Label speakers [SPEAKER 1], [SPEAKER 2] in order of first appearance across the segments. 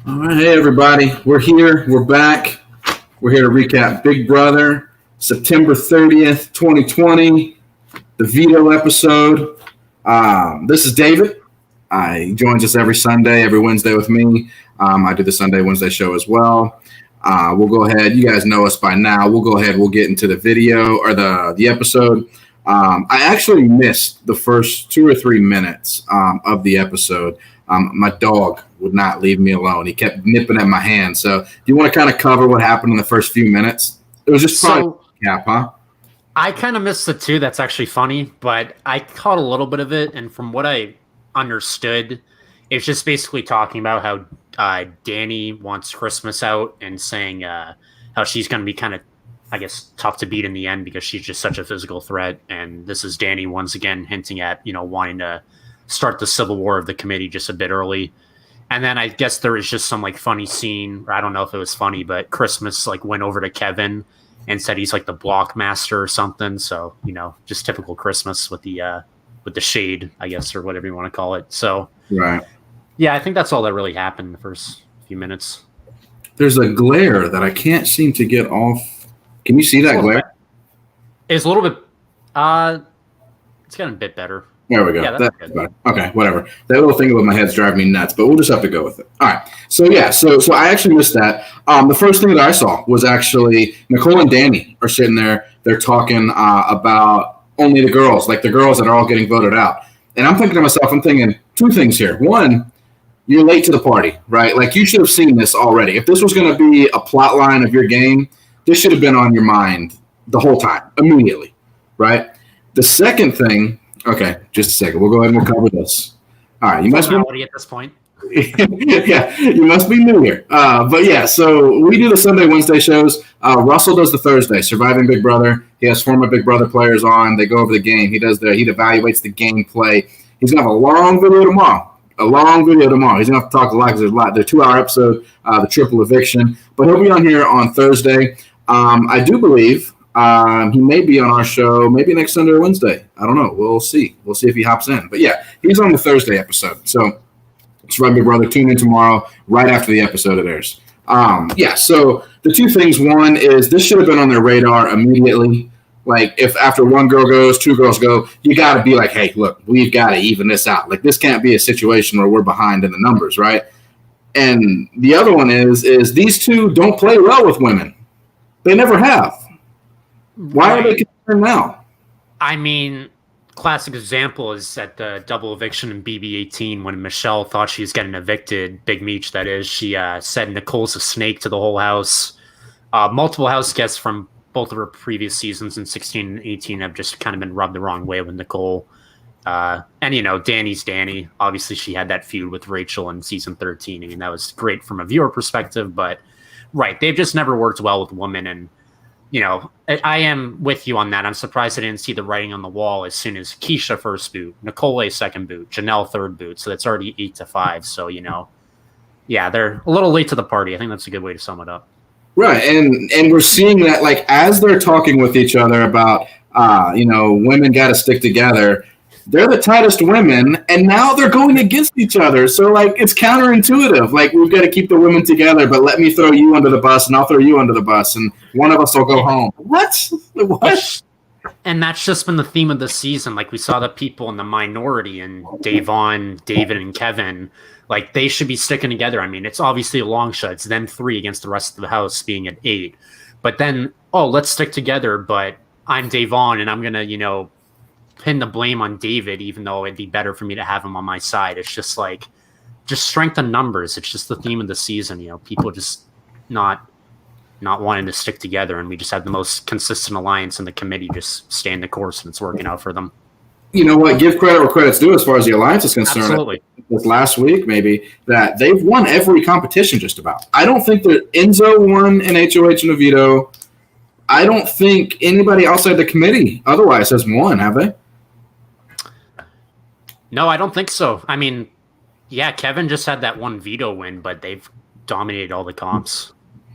[SPEAKER 1] All right, hey everybody, we're here, we're back. We're here to recap Big Brother, September 30th, 2020, the Veto episode. This is David. He joins us every Sunday, every Wednesday with me. I do the Sunday, Wednesday show as well. We'll go ahead. You guys know us by now. We'll go ahead. We'll get into the video or the episode. I actually missed the first 2 or 3 minutes of the episode. My dog would not leave me alone. He kept nipping at my hand. So do you want to kind of cover what happened in the first few minutes? It was just probably cap, huh?
[SPEAKER 2] I kind of missed it too. That's actually funny, but I caught a little bit of it. And from what I understood, it's just basically talking about how Danny wants Christmas out and saying how she's going to be kind of, I guess, tough to beat in the end because she's just such a physical threat. And this is Danny once again hinting at, wanting to start the civil war of the committee just a bit early. And then I guess there was just some like funny scene, or I don't know if it was funny, but Christmas like went over to Kevin and said he's like the block master or something. So, just typical Christmas with the shade, I guess, or whatever you want to call it. So,
[SPEAKER 1] right.
[SPEAKER 2] Yeah, I think that's all that really happened in the first few minutes.
[SPEAKER 1] There's a glare that I can't seem to get off. Can you see that glare?
[SPEAKER 2] It's a little bit, it's gotten a bit better.
[SPEAKER 1] There we go.
[SPEAKER 2] Yeah, that's good.
[SPEAKER 1] Okay, whatever. That little thing above my head's driving me nuts, but we'll just have to go with it. All right. So yeah, so I actually missed that. The first thing that I saw was actually Nicole and Danny are sitting there. They're talking about only the girls, like the girls that are all getting voted out. And I'm thinking to myself, I'm thinking two things here. One, you're late to the party, right? Like you should have seen this already. If this was going to be a plot line of your game, this should have been on your mind the whole time, immediately, right? The second thing. Okay, just a second. We'll go ahead and we'll cover this. All right, you must be
[SPEAKER 2] at this point.
[SPEAKER 1] Yeah, you must be new here. But yeah, so we do the Sunday, Wednesday shows. Russell does the Thursday, Surviving Big Brother. He has former Big Brother players on. They go over the game. He evaluates the gameplay. He's gonna have a long video tomorrow. He's gonna have to talk a lot because there's a lot. They're 2-hour episode, the triple eviction. But he'll be on here on Thursday. I do believe. He may be on our show maybe next Sunday or Wednesday. I don't know. We'll see. We'll see if he hops in. But yeah, he's on the Thursday episode. So it's right, Big Brother. Tune in tomorrow right after the episode of theirs. Yeah, so the two things. One is this should have been on their radar immediately. Like if after one girl goes, two girls go, you got to be like, hey, look, we've got to even this out. Like this can't be a situation where we're behind in the numbers, right? And the other one is these two don't play well with women. They never have. Why are they concerned now?
[SPEAKER 2] I mean, classic example is at the double eviction in BB18 when Michelle thought she was getting evicted, Big Meech that is. She said Nicole's a snake to the whole house. Multiple house guests from both of her previous seasons in 16 and 18 have just kind of been rubbed the wrong way with Nicole. And, Danny's Danny. Obviously, she had that feud with Rachel in season 13. I mean, that was great from a viewer perspective, but, right, they've just never worked well with women. And, I am with you on that. I'm surprised I didn't see the writing on the wall as soon as Keisha first boot, Nicole second boot, Janelle third boot. So that's already 8-5. So, yeah, they're a little late to the party. I think that's a good way to sum it up.
[SPEAKER 1] Right. And we're seeing that like as they're talking with each other about, women got to stick together. They're the tightest women, and now they're going against each other. So, like, it's counterintuitive. Like, we've got to keep the women together, but let me throw you under the bus, and I'll throw you under the bus, and one of us will go home. What?
[SPEAKER 2] And that's just been the theme of the season. Like, we saw the people in the minority, and Davon, David, and Kevin, like, they should be sticking together. I mean, it's obviously a long shot. It's them 3 against the rest of the house being at 8. But then, let's stick together, but I'm Davon, and I'm going to, pin the blame on David, even though it'd be better for me to have him on my side. It's just like, just strength in numbers. It's just the theme of the season. People just not wanting to stick together, and we just have the most consistent alliance in the committee just staying the course, and it's working out for them.
[SPEAKER 1] You know what? Give credit where credit's due as far as the alliance is concerned.
[SPEAKER 2] Absolutely.
[SPEAKER 1] This last week, maybe, that they've won every competition just about. I don't think that Enzo won an HOH and a veto. I don't think anybody outside the committee otherwise has won, have they?
[SPEAKER 2] No, I don't think so. I mean, yeah, Kevin just had that one veto win, but they've dominated all the comps.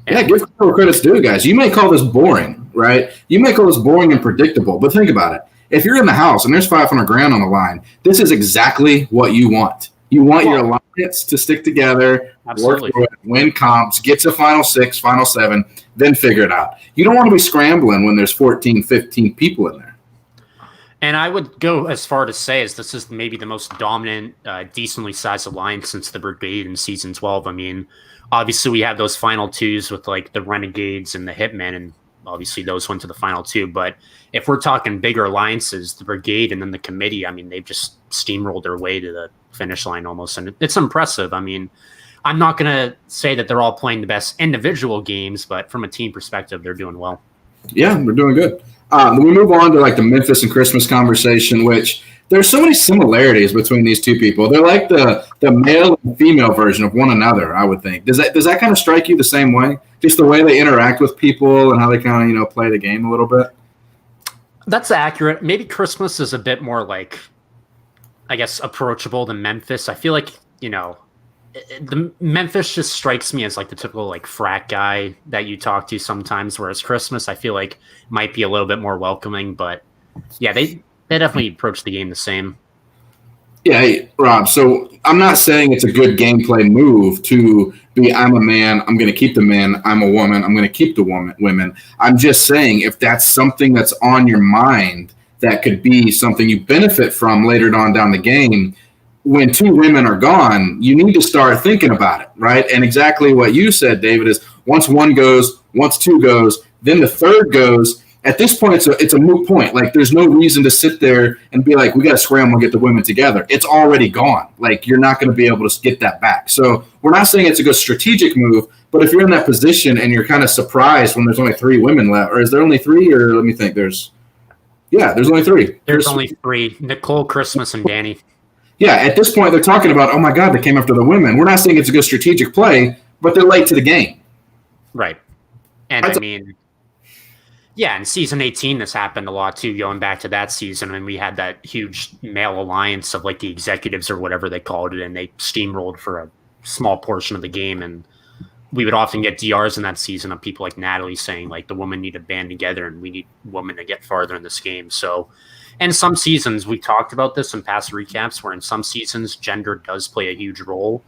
[SPEAKER 1] Yeah, give credit's due, guys. You may call this boring, right? You may call this boring and predictable, but think about it. If you're in the house and there's $500,000 on the line, this is exactly what you want. You want your alliance to stick together,
[SPEAKER 2] Absolutely.
[SPEAKER 1] work through it, win comps, get to Final 6, Final 7, then figure it out. You don't want to be scrambling when there's 14, 15 people in there.
[SPEAKER 2] And I would go as far to say as this is maybe the most dominant, decently sized alliance since the Brigade in Season 12. I mean, obviously we have those Final 2s with like the Renegades and the Hitmen, and obviously those went to the Final 2. But if we're talking bigger alliances, the Brigade and then the Committee, I mean, they've just steamrolled their way to the finish line almost. And it's impressive. I mean, I'm not going to say that they're all playing the best individual games, but from a team perspective, they're doing well.
[SPEAKER 1] Yeah, we're doing good. We move on to like the Memphis and Christmas conversation, which there's so many similarities between these two people. They're like the male and female version of one another, I would think. Does that kind of strike you the same way? Just the way they interact with people and how they kind of, play the game a little bit?
[SPEAKER 2] That's accurate. Maybe Christmas is a bit more like, I guess, approachable than Memphis. I feel like, the Memphis just strikes me as like the typical like frat guy that you talk to sometimes, whereas Christmas I feel like might be a little bit more welcoming. But yeah, they definitely approach the game the same.
[SPEAKER 1] Yeah, hey, Rob, so I'm not saying it's a good gameplay move to be, I'm a man, I'm going to keep the men, I'm a woman, I'm going to keep the women. I'm just saying if that's something that's on your mind that could be something you benefit from later on down the game, when two women are gone, you need to start thinking about it, right? And exactly what you said, David, is once one goes, once two goes, then the third goes. At this point, it's a moot point. Like, there's no reason to sit there and be like, we got to scramble and get the women together. It's already gone. Like, you're not going to be able to get that back. So we're not saying it's a good strategic move, but if you're in that position and you're kind of surprised when there's only 3 women left, or is there only 3? Or let me think. There's only 3.
[SPEAKER 2] There's only 3: Nicole, Christmas, and Danny. Yeah,
[SPEAKER 1] at this point, they're talking about, oh my God, they came after the women. We're not saying it's a good strategic play, but they're late to the game.
[SPEAKER 2] Right. And yeah, in Season 18, this happened a lot too, going back to that season. And we had that huge male alliance of like the executives or whatever they called it, and they steamrolled for a small portion of the game. And we would often get DRs in that season of people like Natalie saying like the women need to band together and we need women to get farther in this game. So, and some seasons, we talked about this in past recaps, where in some seasons, gender does play a huge role.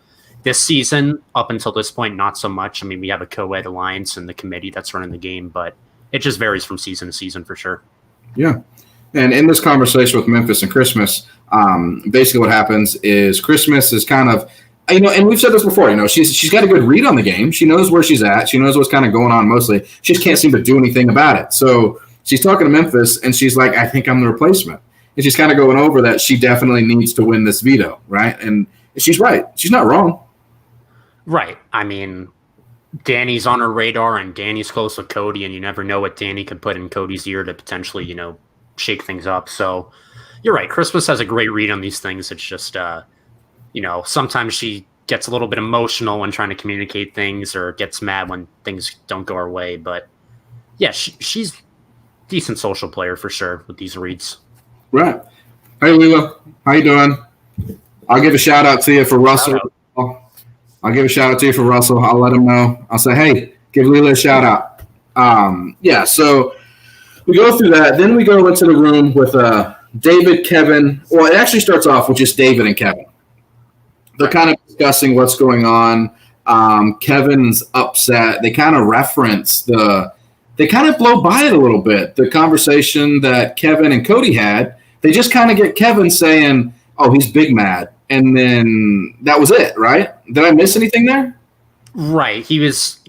[SPEAKER 2] This season, up until this point, not so much. I mean, we have a co-ed alliance and the committee that's running the game, but it just varies from season to season for sure.
[SPEAKER 1] Yeah. And in this conversation with Memphis and Christmas, basically what happens is Christmas is kind of, and we've said this before, she's got a good read on the game. She knows where she's at. She knows what's kind of going on mostly. She just can't seem to do anything about it. So she's talking to Memphis, and she's like, I think I'm the replacement. And she's kind of going over that she definitely needs to win this veto, right? And she's right. She's not wrong.
[SPEAKER 2] Right. I mean, Danny's on her radar, and Danny's close with Cody, and you never know what Danny could put in Cody's ear to potentially, shake things up. So you're right. Christmas has a great read on these things. It's just, sometimes she gets a little bit emotional when trying to communicate things or gets mad when things don't go her way. But yeah, she's decent social player for sure with these reads.
[SPEAKER 1] Right. Hey, Leela, how you doing? I'll give a shout out to you for Russell. I'll give a shout out to you for Russell. I'll let him know. I'll say, hey, give Leela a shout out. So we go through that. Then we go into the room with David, Kevin. Well, it actually starts off with just David and Kevin. They're kind of discussing what's going on. Kevin's upset. They kind of reference they kind of blow by it a little bit. The conversation that Kevin and Cody had, they just kind of get Kevin saying, oh, he's big mad. And then that was it, right? Did I miss anything there?
[SPEAKER 2] Right.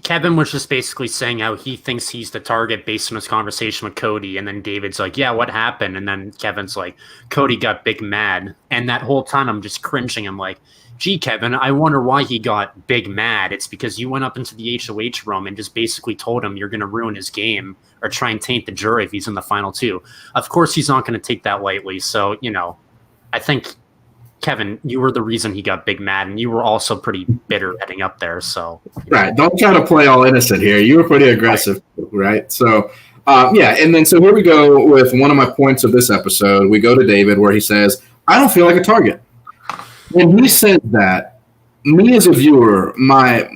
[SPEAKER 2] Kevin was just basically saying how he thinks he's the target based on his conversation with Cody. And then David's like, yeah, what happened? And then Kevin's like, Cody got big mad. And that whole time I'm just cringing. I'm like, gee, Kevin, I wonder why he got big mad. It's because you went up into the HOH room and just basically told him you're going to ruin his game or try and taint the jury if he's in the final 2. Of course, he's not going to take that lightly. So, I think, Kevin, you were the reason he got big mad, and you were also pretty bitter heading up there. So,
[SPEAKER 1] right. Don't try to play all innocent here. You were pretty aggressive, right? So, and then so here we go with one of my points of this episode. We go to David where he says, I don't feel like a target. When he says that, me as a viewer, my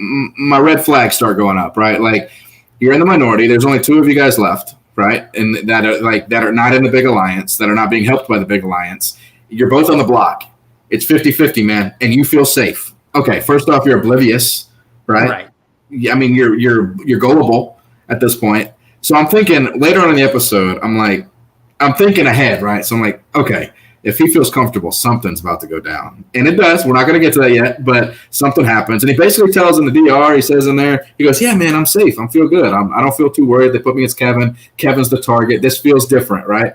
[SPEAKER 1] red flags start going up, right? Like, you're in the minority. There's only 2 of you guys left, right? And that are not in the big alliance, that are not being helped by the big alliance. You're both on the block. It's 50-50, man, and you feel safe. Okay, first off, you're oblivious, right?
[SPEAKER 2] Right.
[SPEAKER 1] I mean, you're gullible at this point. So I'm thinking later on in the episode, I'm thinking ahead, right? So I'm like, okay, if he feels comfortable, something's about to go down. And it does. We're not going to get to that yet, but something happens. And he basically tells in the DR, he says in there, he goes, yeah, man, I'm safe. I feel good. I don't feel too worried. They put me against Kevin. Kevin's the target. This feels different, right?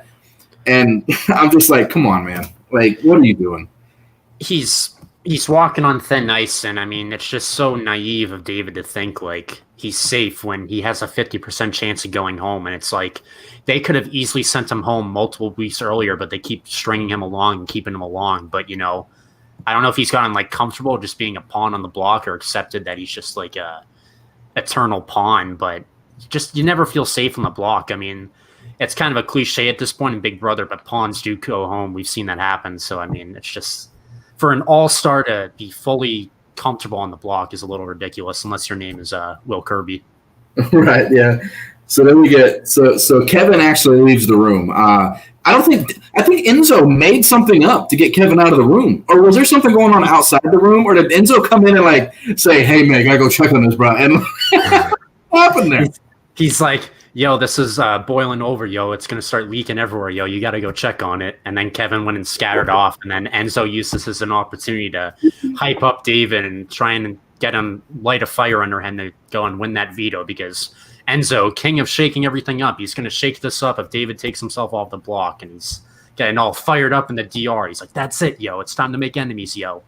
[SPEAKER 1] And I'm just like, come on, man. Like, what are you doing?
[SPEAKER 2] He's walking on thin ice, and I mean, it's just so naive of David to think like he's safe when he has a 50% chance of going home. And it's like they could have easily sent him home multiple weeks earlier, but they keep stringing him along and keeping him along. But I don't know if he's gotten like comfortable just being a pawn on the block or accepted that he's just like a eternal pawn. But just you never feel safe on the block. I mean, it's kind of a cliche at this point in Big Brother, but pawns do go home. We've seen that happen. So I mean, it's just for an all-star to be fully comfortable on the block is a little ridiculous unless your name is Will Kirby.
[SPEAKER 1] Right, yeah. So then we get so Kevin actually leaves the room. I think Enzo made something up to get Kevin out of the room. Or was there something going on outside the room? Or did Enzo come in and like say, hey man, I gotta go check on this, bro? And what happened there?
[SPEAKER 2] He's like, yo, this is boiling over, yo. It's going to start leaking everywhere, yo. You got to go check on it. And then Kevin went and scattered off. And then Enzo used this as an opportunity to hype up David and try and get him, light a fire under him to go and win that veto because Enzo, king of shaking everything up, he's going to shake this up if David takes himself off the block. And he's getting all fired up in the DR. He's like, that's it, yo. It's time to make enemies, yo.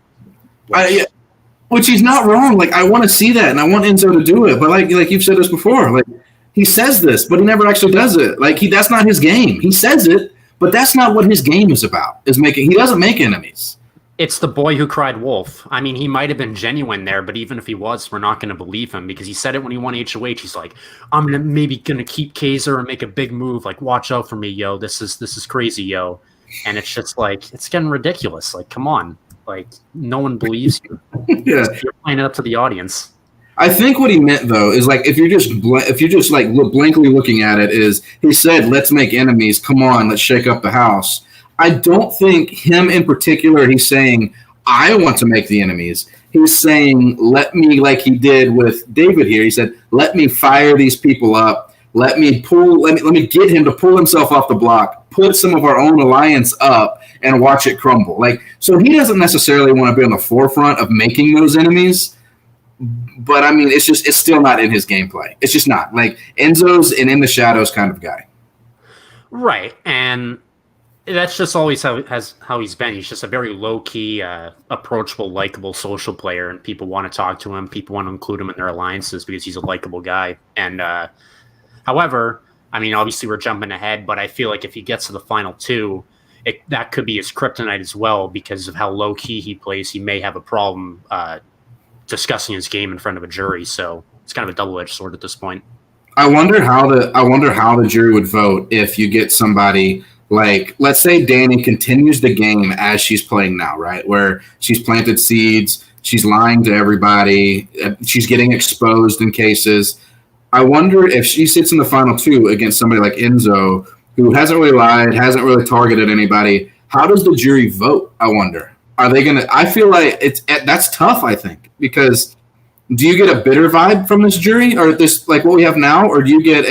[SPEAKER 1] Which he's not wrong. Like, I want to see that, and I want Enzo to do it. But like you've said this before, like, he says this, but he never actually does it. Like that's not his game. He says it, but that's not what his game is about. He doesn't make enemies.
[SPEAKER 2] It's the boy who cried wolf. I mean, he might have been genuine there, but even if he was, we're not going to believe him because he said it when he won HOH. He's like, I'm maybe gonna keep Kaiser and make a big move. Like, watch out for me, yo. This is crazy, yo. And it's just like it's getting ridiculous. Like, come on. Like, no one believes you.
[SPEAKER 1] Yeah,
[SPEAKER 2] you're playing it up to the audience.
[SPEAKER 1] I think what he meant though is like if you're just like blankly looking at it is he said let's make enemies, come on, let's shake up the house. I don't think him in particular he's saying I want to make the enemies. He's saying let me, like he did with David here, he said let me fire these people up, let me get him to pull himself off the block, put some of our own alliance up and watch it crumble. Like, so he doesn't necessarily want to be on the forefront of making those enemies. But I mean, it's still not in his gameplay. It's just not. Like Enzo's an in the shadows kind of guy,
[SPEAKER 2] right? And that's just always how he's been. He's just a very low key, approachable, likable social player, and people want to talk to him. People want to include him in their alliances because he's a likable guy. And however, I mean, obviously we're jumping ahead, but I feel like if he gets to the final two, that could be his kryptonite as well because of how low key he plays. He may have a problem discussing his game in front of a jury, so it's kind of a double-edged sword at this point.
[SPEAKER 1] I wonder how the jury would vote if you get somebody like, let's say Danny continues the game as she's playing now, right? Where she's planted seeds, she's lying to everybody, she's getting exposed in cases. I wonder if she sits in the final two against somebody like Enzo, who hasn't really lied, hasn't really targeted anybody. How does the jury vote? I wonder. Are they going to – I feel like that's tough, I think, because do you get a bitter vibe from this jury or this like what we have now, or do you get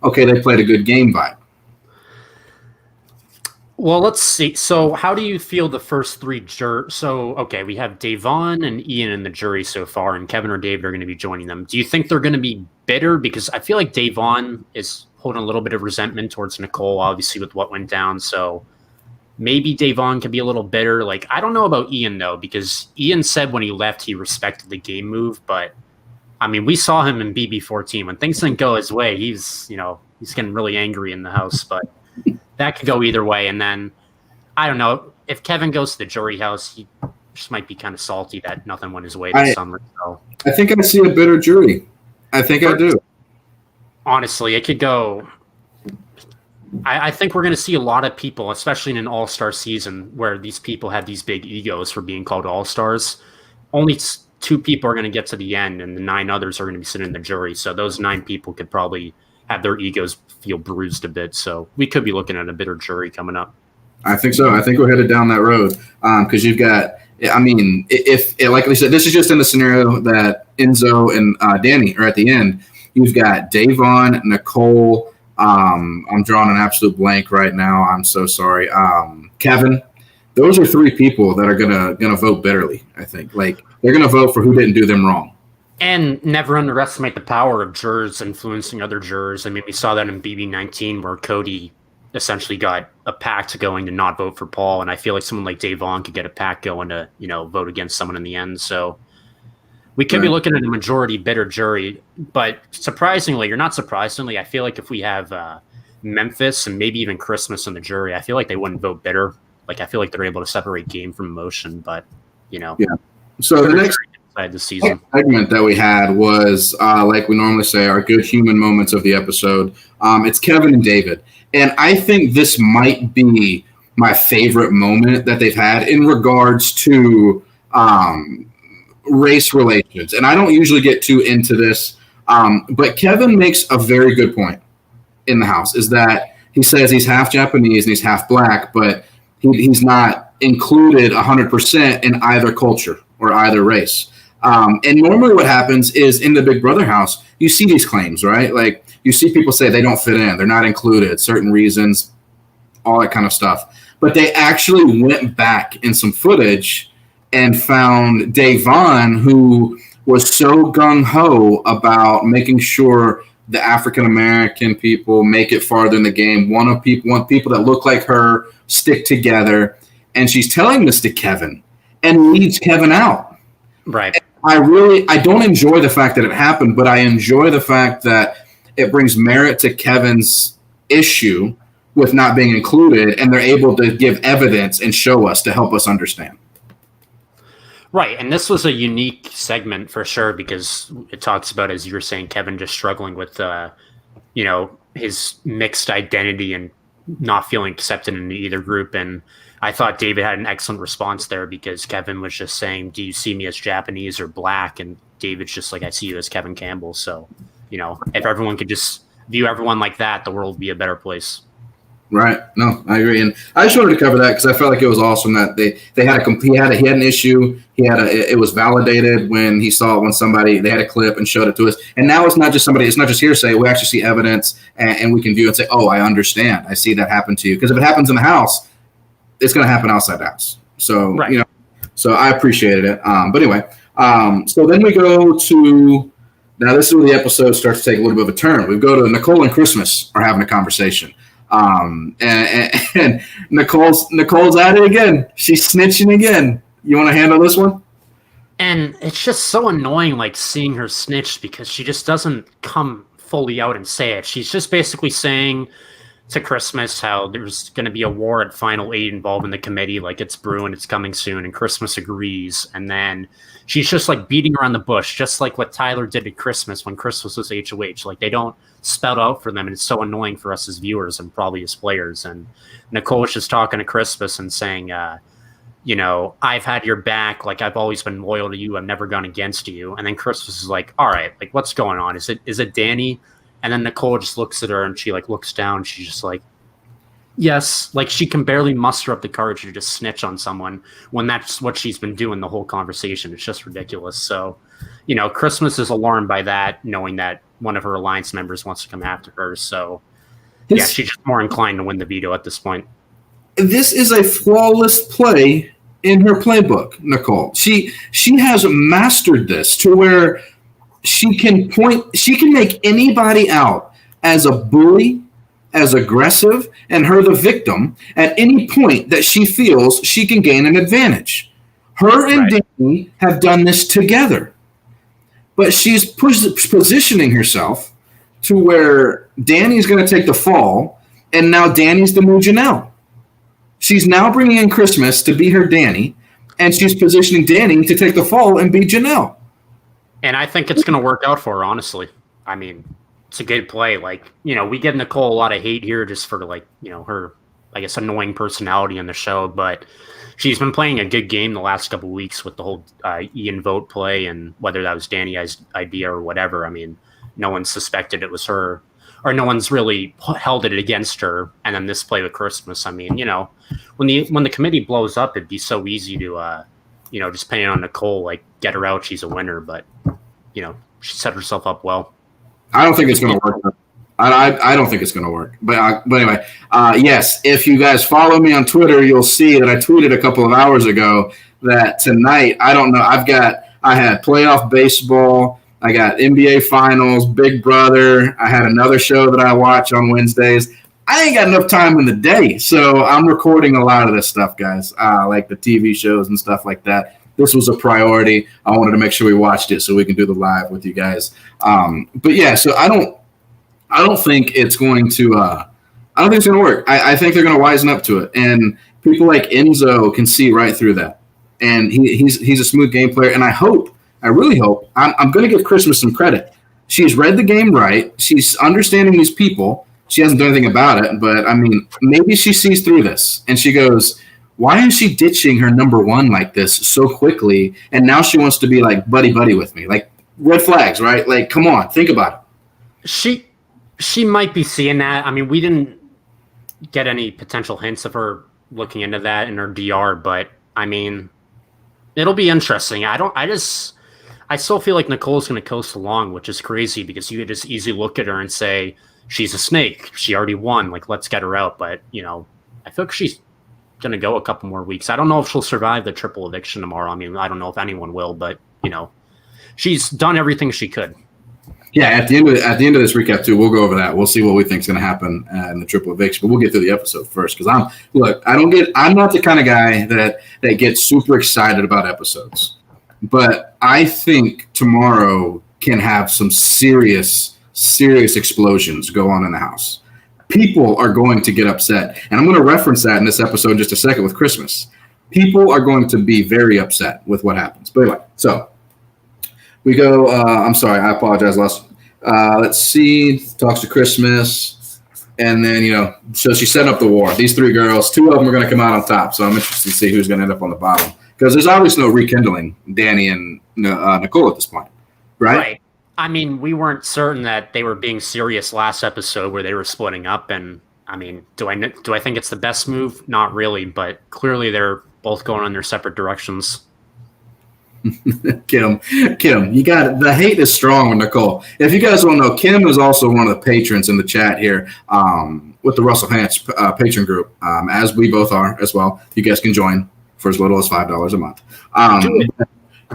[SPEAKER 1] okay, they played a good game vibe?
[SPEAKER 2] Well, let's see. So how do you feel the first three So, okay, we have Davon and Ian in the jury so far, and Kevin or David are going to be joining them. Do you think they're going to be bitter? Because I feel like Davon is holding a little bit of resentment towards Nicole, obviously, with what went down, so – maybe Davon can be a little bitter. Like, I don't know about Ian, though, because Ian said when he left he respected the game move. But, I mean, we saw him in BB14. When things didn't go his way, he's getting really angry in the house. But that could go either way. And then, I don't know, if Kevin goes to the jury house, he just might be kind of salty that nothing went his way this summer. So.
[SPEAKER 1] I think I see a bitter jury. I think I do.
[SPEAKER 2] Honestly, it could go... I think we're going to see a lot of people, especially in an all-star season, where these people have these big egos for being called all-stars. Only 2 people are going to get to the end, and the 9 others are going to be sitting in the jury. So those 9 people could probably have their egos feel bruised a bit. So we could be looking at a bitter jury coming up.
[SPEAKER 1] I think so. I think we're headed down that road because you've got. I mean, if like I said, this is just in the scenario that Enzo and Danny are at the end. You've got Davon, Nicole. I'm drawing an absolute blank right now. I'm so sorry. Kevin. Those are three people that are gonna vote bitterly. I think like they're gonna vote for who didn't do them wrong.
[SPEAKER 2] And never underestimate the power of jurors influencing other jurors. I mean, we saw that in BB19 where Cody essentially got a pact going to not vote for Paul, and I feel like someone like Davon could get a pact going to vote against someone in the end. So we could be looking at a majority bitter jury, but surprisingly, or not surprisingly, I feel like if we have Memphis and maybe even Christmas in the jury, I feel like they wouldn't vote bitter. Like I feel like they're able to separate game from emotion, but yeah.
[SPEAKER 1] So the next
[SPEAKER 2] the season
[SPEAKER 1] segment that we had was like we normally say, our good human moments of the episode. It's Kevin and David. And I think this might be my favorite moment that they've had in regards to race relations. And I don't usually get too into this, but Kevin makes a very good point in the house, is that he says he's half Japanese and he's half black, but he's not included 100% in either culture or either race. And normally what happens is in the Big Brother house, you see these claims, right? Like you see people say they don't fit in, they're not included, certain reasons, all that kind of stuff. But they actually went back in some footage and found Davon, who was so gung-ho about making sure the African-American people make it farther in the game, want people that look like her, stick together. And she's telling this to Kevin and leaves Kevin out.
[SPEAKER 2] Right.
[SPEAKER 1] I don't enjoy the fact that it happened, but I enjoy the fact that it brings merit to Kevin's issue with not being included, and they're able to give evidence and show us to help us understand.
[SPEAKER 2] Right, and this was a unique segment for sure because it talks about, as you were saying, Kevin just struggling with, his mixed identity and not feeling accepted in either group. And I thought David had an excellent response there because Kevin was just saying, do you see me as Japanese or black? And David's just like, I see you as Kevin Campbell. So, if everyone could just view everyone like that, the world would be a better place.
[SPEAKER 1] Right. No, I agree. And I just wanted to cover that because I felt like it was awesome that they had he had an issue. It was validated when he saw it, when they had a clip and showed it to us. And now it's not just hearsay. We actually see evidence and we can view it and say, oh, I understand. I see that happen to you. Because if it happens in the house, it's going to happen outside the house. So,
[SPEAKER 2] right.
[SPEAKER 1] So I appreciated it. But anyway, so then we go to, now this is where the episode starts to take a little bit of a turn. We go to Nicole and Christmas are having a conversation. And Nicole's at it again. She's snitching again. You want to handle this one?
[SPEAKER 2] And it's just so annoying, like seeing her snitch because she just doesn't come fully out and say it. She's just basically saying to Christmas how there's going to be a war at Final 8 involving the committee, like it's brewing, it's coming soon, and Christmas agrees. And then she's just like beating around the bush, just like what Tyler did at Christmas when Christmas was HOH. Like they don't spell out for them, and it's so annoying for us as viewers and probably as players. And Nicole's just talking to Christmas and saying, I've had your back. Like I've always been loyal to you. I've never gone against you. And then Christmas is like, all right, like what's going on? Is it Danny? And then Nicole just looks at her and she like looks down. She's just like, yes. Like she can barely muster up the courage to just snitch on someone when that's what she's been doing the whole conversation. It's just ridiculous. So, Christmas is alarmed by that, knowing that one of her alliance members wants to come after her. So she's just more inclined to win the veto at this point.
[SPEAKER 1] This is a flawless play in her playbook, Nicole. She has mastered this to where she can make anybody out as a bully, as aggressive, and her the victim at any point that she feels she can gain an advantage. Her and Danny have done this together. But she's positioning herself to where Danny's going to take the fall, and now Danny's the new Janelle. She's now bringing in Christmas to be her Danny, and she's positioning Danny to take the fall and be Janelle.
[SPEAKER 2] And I think it's going to work out for her, honestly. I mean, it's a good play. Like, we give Nicole a lot of hate here just for, like, her, I guess, annoying personality in the show. But she's been playing a good game the last couple of weeks with the whole Ian vote play, and whether that was Danny's idea or whatever. I mean, no one suspected it was her. or no one's really held it against her. And then this play with Christmas, I mean, when the committee blows up, it'd be so easy to, just pin it on Nicole, like get her out, she's a winner. But she set herself up well.
[SPEAKER 1] I don't think it's going to work. I don't think it's going to work. But anyway, yes, if you guys follow me on Twitter, you'll see that I tweeted a couple of hours ago that tonight, I don't know, I had playoff baseball, I got NBA Finals, Big Brother, I had another show that I watch on Wednesdays. I ain't got enough time in the day, so I'm recording a lot of this stuff, guys, like the TV shows and stuff like that. This was a priority. I wanted to make sure we watched it so we can do the live with you guys. But yeah, so I don't think it's going to. I don't think it's going to work. I think they're going to wisen up to it, and people like Enzo can see right through that. And he's a smooth game player, and I really hope. I'm going to give Christmas some credit. She's read the game right. She's understanding these people. She hasn't done anything about it, but I mean, maybe she sees through this, and she goes, "Why is she ditching her number one like this so quickly?" And now she wants to be like buddy with me, like red flags, right? Like, come on, think about it.
[SPEAKER 2] She might be seeing that. I mean, we didn't get any potential hints of her looking into that in her DR, but I mean, it'll be interesting. I still feel like Nicole's going to coast along, which is crazy because you could just easily look at her and say, she's a snake. She already won. Like, let's get her out. But, I feel like she's going to go a couple more weeks. I don't know if she'll survive the triple eviction tomorrow. I mean, I don't know if anyone will, but, she's done everything she could.
[SPEAKER 1] Yeah, at the end of this recap too, we'll go over that. We'll see what we think is going to happen in the triple eviction, but we'll get through the episode first because I'm not the kind of guy that gets super excited about episodes, but I think tomorrow can have some serious explosions go on in the house. People are going to get upset, and I'm going to reference that in this episode in just a second with Christmas. People are going to be very upset with what happens. But anyway, so. We go, I'm sorry, I apologize. Let's see, talks to Christmas. And then, so she's setting up the war. These three girls, two of them are going to come out on top. So I'm interested to see who's going to end up on the bottom. Because there's obviously no rekindling Danny and Nicole at this point, right? Right.
[SPEAKER 2] I mean, we weren't certain that they were being serious last episode where they were splitting up. And, I mean, do I think it's the best move? Not really. But clearly they're both going in their separate directions.
[SPEAKER 1] Kim, you got it. The hate is strong with Nicole. If you guys don't know, Kim is also one of the patrons in the chat here with the Russell Hance patron group, as we both are as well. You guys can join for as little as $5 a month.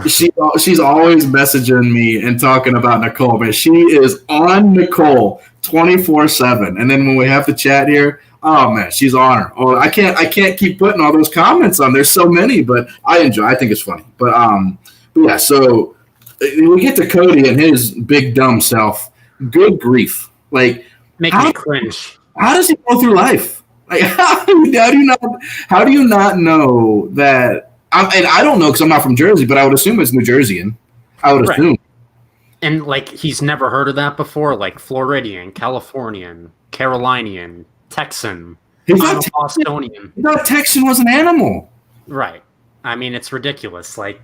[SPEAKER 1] She's always messaging me and talking about Nicole, but she is on Nicole 24/7. And then when we have the chat here, oh man, she's on her. Oh, I can't keep putting all those comments on. There's so many, but I think it's funny. But yeah, so we get to Cody and his big dumb self. Good grief. Like,
[SPEAKER 2] make me cringe.
[SPEAKER 1] How does he go through life? Like, how do you not know that? And I don't know because I'm not from Jersey, but I would assume it's New Jerseyan. I would assume.
[SPEAKER 2] Right. And like, he's never heard of that before, like Floridian, Californian, Carolinian, Texan.
[SPEAKER 1] He's not Bostonian. He thought Texan was an animal.
[SPEAKER 2] Right. I mean, it's ridiculous. Like,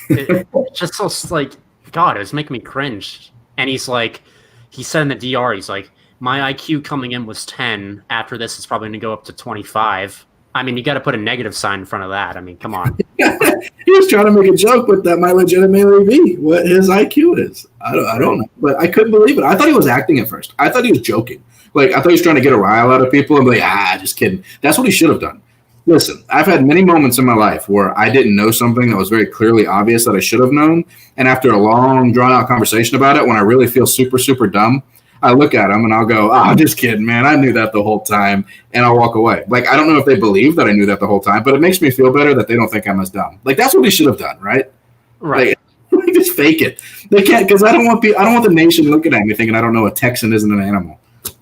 [SPEAKER 2] it's just so, like, God, it was making me cringe. And he's like, he said in the DR, he's like, my IQ coming in was 10. After this, it's probably going to go up to 25. I mean, you got to put a negative sign in front of that. I mean, come on.
[SPEAKER 1] He was trying to make a joke, but that might legitimately be what his IQ is. I don't know, but I couldn't believe it. I thought he was acting at first. I thought he was joking. Like, I thought he was trying to get a rile out of people and be like, just kidding. That's what he should have done. Listen, I've had many moments in my life where I didn't know something that was very clearly obvious that I should have known. And after a long, drawn-out conversation about it, when I really feel super, super dumb, I look at him and I'll go, I'm just kidding, man. I knew that the whole time. And I'll walk away. Like, I don't know if they believe that I knew that the whole time, but it makes me feel better that they don't think I'm as dumb. Like, that's what he should have done, right?
[SPEAKER 2] Right.
[SPEAKER 1] Like, just fake it. They can't, because I don't want the nation looking at me thinking I don't know a Texan isn't an animal.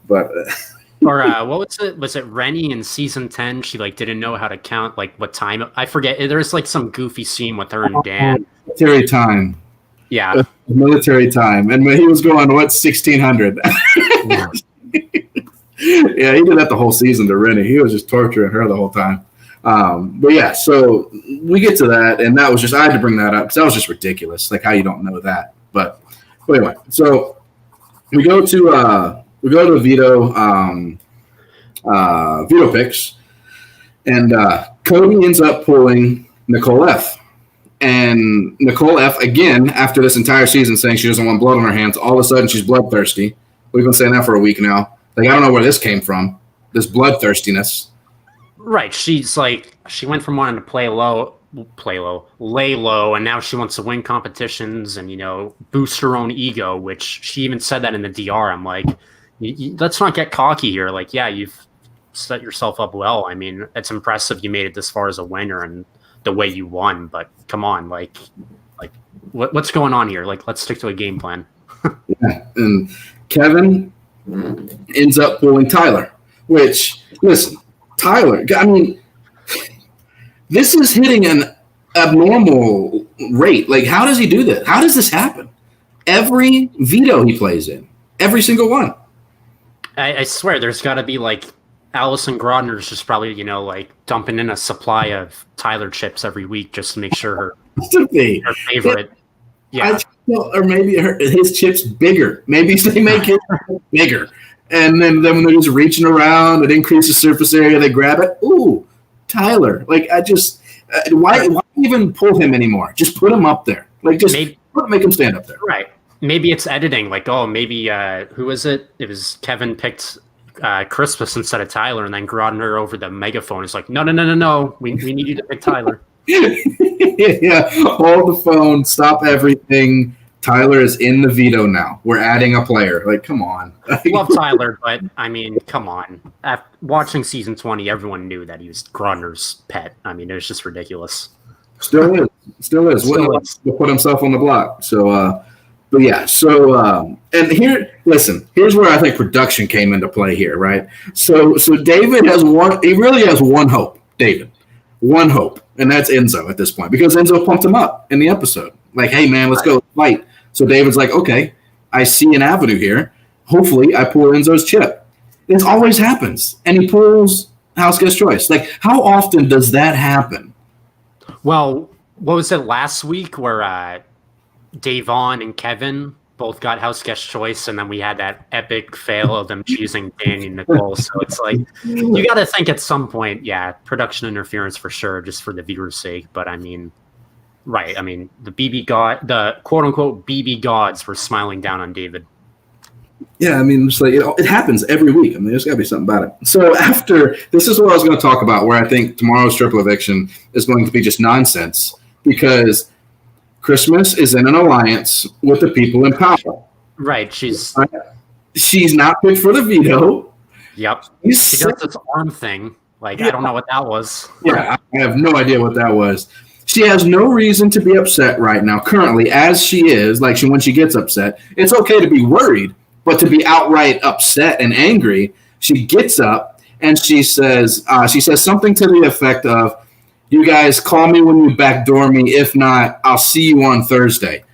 [SPEAKER 1] But
[SPEAKER 2] or what was it? Was it Rennie in season 10? She like didn't know how to count like what time. I forget. There's like some goofy scene with her and Dan.
[SPEAKER 1] Military time.
[SPEAKER 2] Yeah.
[SPEAKER 1] Military time. And when he was going, what's 1600? Yeah, he did that the whole season to Rennie. He was just torturing her the whole time. But yeah, so we get to that, and that was just, I had to bring that up because that was just ridiculous, like how you don't know that. But anyway, so we go to we go to the Veto picks, and Cody ends up pulling Nicole F. And Nicole F, again, after this entire season saying she doesn't want blood on her hands, all of a sudden she's bloodthirsty. We've been saying that for a week now. Like, I don't know where this came from, this bloodthirstiness.
[SPEAKER 2] Right. She's like, she went from wanting to lay low, and now she wants to win competitions and, boost her own ego, which she even said that in the DR. I'm like, let's not get cocky here. Like, yeah, you've set yourself up well. I mean, it's impressive you made it this far as a winner and the way you won, but come on, like what's going on here? Like, let's stick to a game plan.
[SPEAKER 1] Yeah, and Kevin ends up pulling Tyler, which, listen, Tyler, I mean, this is hitting an abnormal rate. Like, how does he do this? How does this happen? Every veto he plays in, every single one.
[SPEAKER 2] I swear there's got to be like Allison Grodner's just probably, like dumping in a supply of Tyler chips every week just to make sure her favorite. Yeah.
[SPEAKER 1] Or maybe his chips bigger. Maybe they make it bigger. And then when they're just reaching around, it increases surface area, they grab it. Ooh, Tyler. Like, I just why even pull him anymore? Just put him up there. Like, just make him stand up there.
[SPEAKER 2] Right. Maybe it's editing. Like, oh, maybe who was it? It was Kevin picked Christmas instead of Tyler, and then Grodner over the megaphone is like, no. We need you to pick Tyler.
[SPEAKER 1] Yeah, hold the phone, stop everything. Tyler is in the veto now. We're adding a player. Like, come on.
[SPEAKER 2] Love Tyler, but I mean, come on. After watching season 20, everyone knew that he was Grodner's pet. I mean, it was just ridiculous.
[SPEAKER 1] Still is. Wouldn't to put himself on the block. So, but yeah. So, and here's where I think production came into play here, right? So David has one. He really has one hope. David, one hope, and that's Enzo at this point, because Enzo pumped him up in the episode. Like, hey man, let's go fight. So David's like, okay, I see an avenue here. Hopefully, I pull Enzo's chip. It always happens, and he pulls House Guest Choice. Like, how often does that happen?
[SPEAKER 2] Well, what was it last week where Davon and Kevin both got House Guest Choice, and then we had that epic fail of them choosing Danny and Nicole. So it's like, you got to think at some point, yeah, production interference for sure, just for the viewer's sake. But I mean, right. I mean, the quote unquote BB gods were smiling down on David.
[SPEAKER 1] Yeah, I mean, just like it happens every week. I mean, there's got to be something about it. So this is what I was going to talk about, where I think tomorrow's triple eviction is going to be just nonsense, because Christmas is in an alliance with the people in power.
[SPEAKER 2] Right. She's
[SPEAKER 1] not picked for the veto.
[SPEAKER 2] Yep. She does this arm thing. Like, yeah. I don't know what that was.
[SPEAKER 1] Yeah, I have no idea what that was. She has no reason to be upset right now, currently, as she is. Like, when she gets upset, it's okay to be worried, but to be outright upset and angry, she gets up and she says something to the effect of, "You guys call me when you backdoor me. If not, I'll see you on Thursday."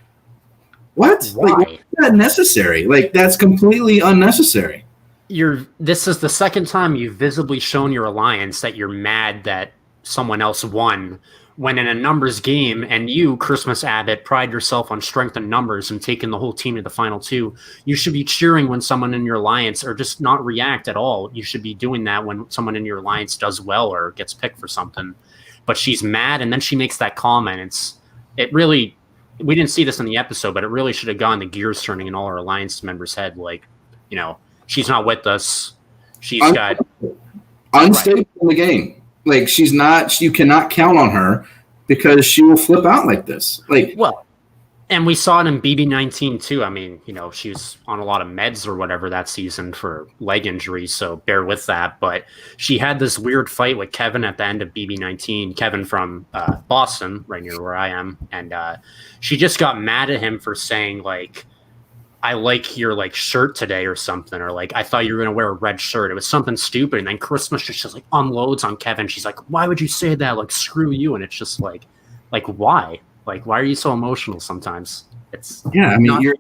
[SPEAKER 1] What?
[SPEAKER 2] Why?
[SPEAKER 1] Like, why is that necessary? Like, that's completely unnecessary.
[SPEAKER 2] This is the second time you've visibly shown your alliance that you're mad that someone else won, when in a numbers game, and you, Christmas Abbott, pride yourself on strength and numbers and taking the whole team to the final two. You should be cheering when someone in your alliance, or just not react at all. You should be doing that when someone in your alliance does well or gets picked for something. But she's mad, and then she makes that comment. We didn't see this in the episode, but it really should have gone the gears turning in all our alliance members' head. Like, she's not with us. She's got
[SPEAKER 1] unstable in the game. Like, she's not. You cannot count on her, because she will flip out like this. Like,
[SPEAKER 2] well, and we saw it in BB19 too. I mean, she was on a lot of meds or whatever that season for leg injuries, so bear with that. But she had this weird fight with Kevin at the end of BB19. Kevin from Boston, right near where I am, and she just got mad at him for saying, like, "I like your shirt today," or something, or like, "I thought you were gonna wear a red shirt." It was something stupid, and then Christmas just like unloads on Kevin. She's like, "Why would you say that? Like, screw you!" And it's just like why? Like, why are you so emotional sometimes?
[SPEAKER 1] I mean, you're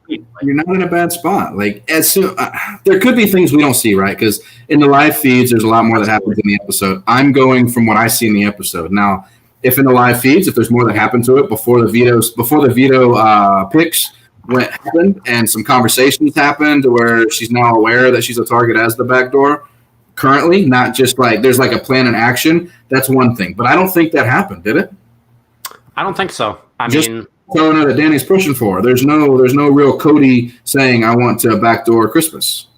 [SPEAKER 1] not in a bad spot. Like, there could be things we don't see, right? Because in the live feeds, there's a lot more that happens in the episode. I'm going from what I see in the episode. Now, if in the live feeds, if there's more that happened to it before the veto picks, happened and some conversations happened where she's now aware that she's a target as the backdoor currently, not just like there's like a plan in action, that's one thing. But I don't think that happened, did it?
[SPEAKER 2] I don't think so. I
[SPEAKER 1] just
[SPEAKER 2] mean,
[SPEAKER 1] telling her that Danny's pushing for her. There's no real Cody saying I want to backdoor Christmas.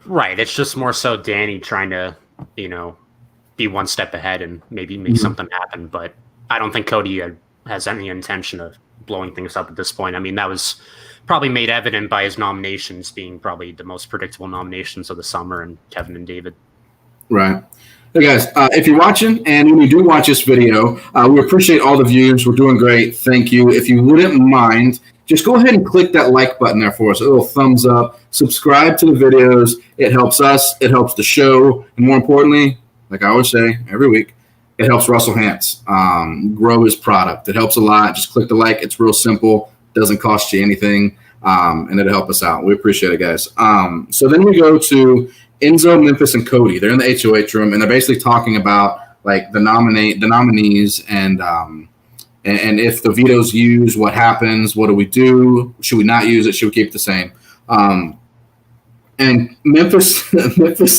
[SPEAKER 2] Right. It's just more so Danny trying to, be one step ahead and maybe make something happen. But I don't think Cody has any intention of blowing things up at this point. I mean, that was probably made evident by his nominations being probably the most predictable nominations of the summer, and Kevin and David.
[SPEAKER 1] Right. Hey guys, if you're watching and when you do watch this video, we appreciate all the views. We're doing great. Thank you. If you wouldn't mind, just go ahead and click that like button there for us. A little thumbs up. Subscribe to the videos. It helps us. It helps the show. And more importantly, like I always say every week, it helps Russell Hantz grow his product. It helps a lot. Just click the like. It's real simple. Doesn't cost you anything. And it'll help us out. We appreciate it, guys. So then we go to Enzo, Memphis, and Cody. They're in the HOH room, and they're basically talking about like the nominees and if the veto's used, what happens? What do we do? Should we not use it? Should we keep it the same? And Memphis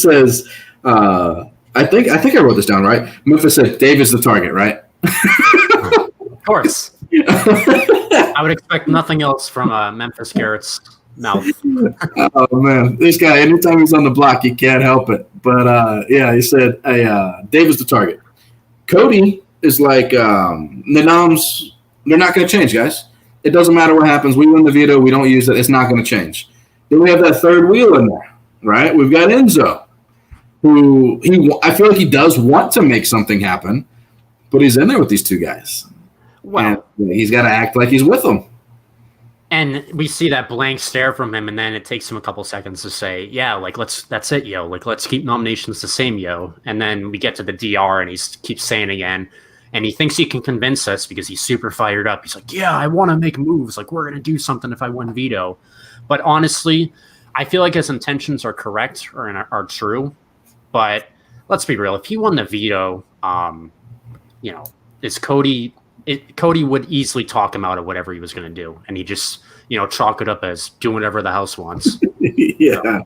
[SPEAKER 1] says, I think I wrote this down right. Memphis said Dave is the target, right?
[SPEAKER 2] Of course. I would expect nothing else from Memphis Garrett's mouth.
[SPEAKER 1] Oh man, this guy, anytime he's on the block, he can't help it. But yeah, he said, "Hey, Dave is the target." Cody is like, the noms, they're not going to change, guys. It doesn't matter what happens. We win the veto. We don't use it. It's not going to change. Then we have that third wheel in there, right? We've got Enzo, who I feel like he does want to make something happen, but he's in there with these two guys.
[SPEAKER 2] Well,
[SPEAKER 1] and he's got to act like he's with them.
[SPEAKER 2] And we see that blank stare from him, and then it takes him a couple seconds to say, yeah, like, that's it, yo. Like, let's keep nominations the same, yo. And then we get to the DR, and he keeps saying again, and he thinks he can convince us because he's super fired up. He's like, yeah, I want to make moves. Like, we're going to do something if I win veto. But honestly, I feel like his intentions are correct or are true. But let's be real. If he won the veto, is Cody... Cody would easily talk him out of whatever he was going to do, and he just, chalk it up as doing whatever the house wants.
[SPEAKER 1] Yeah.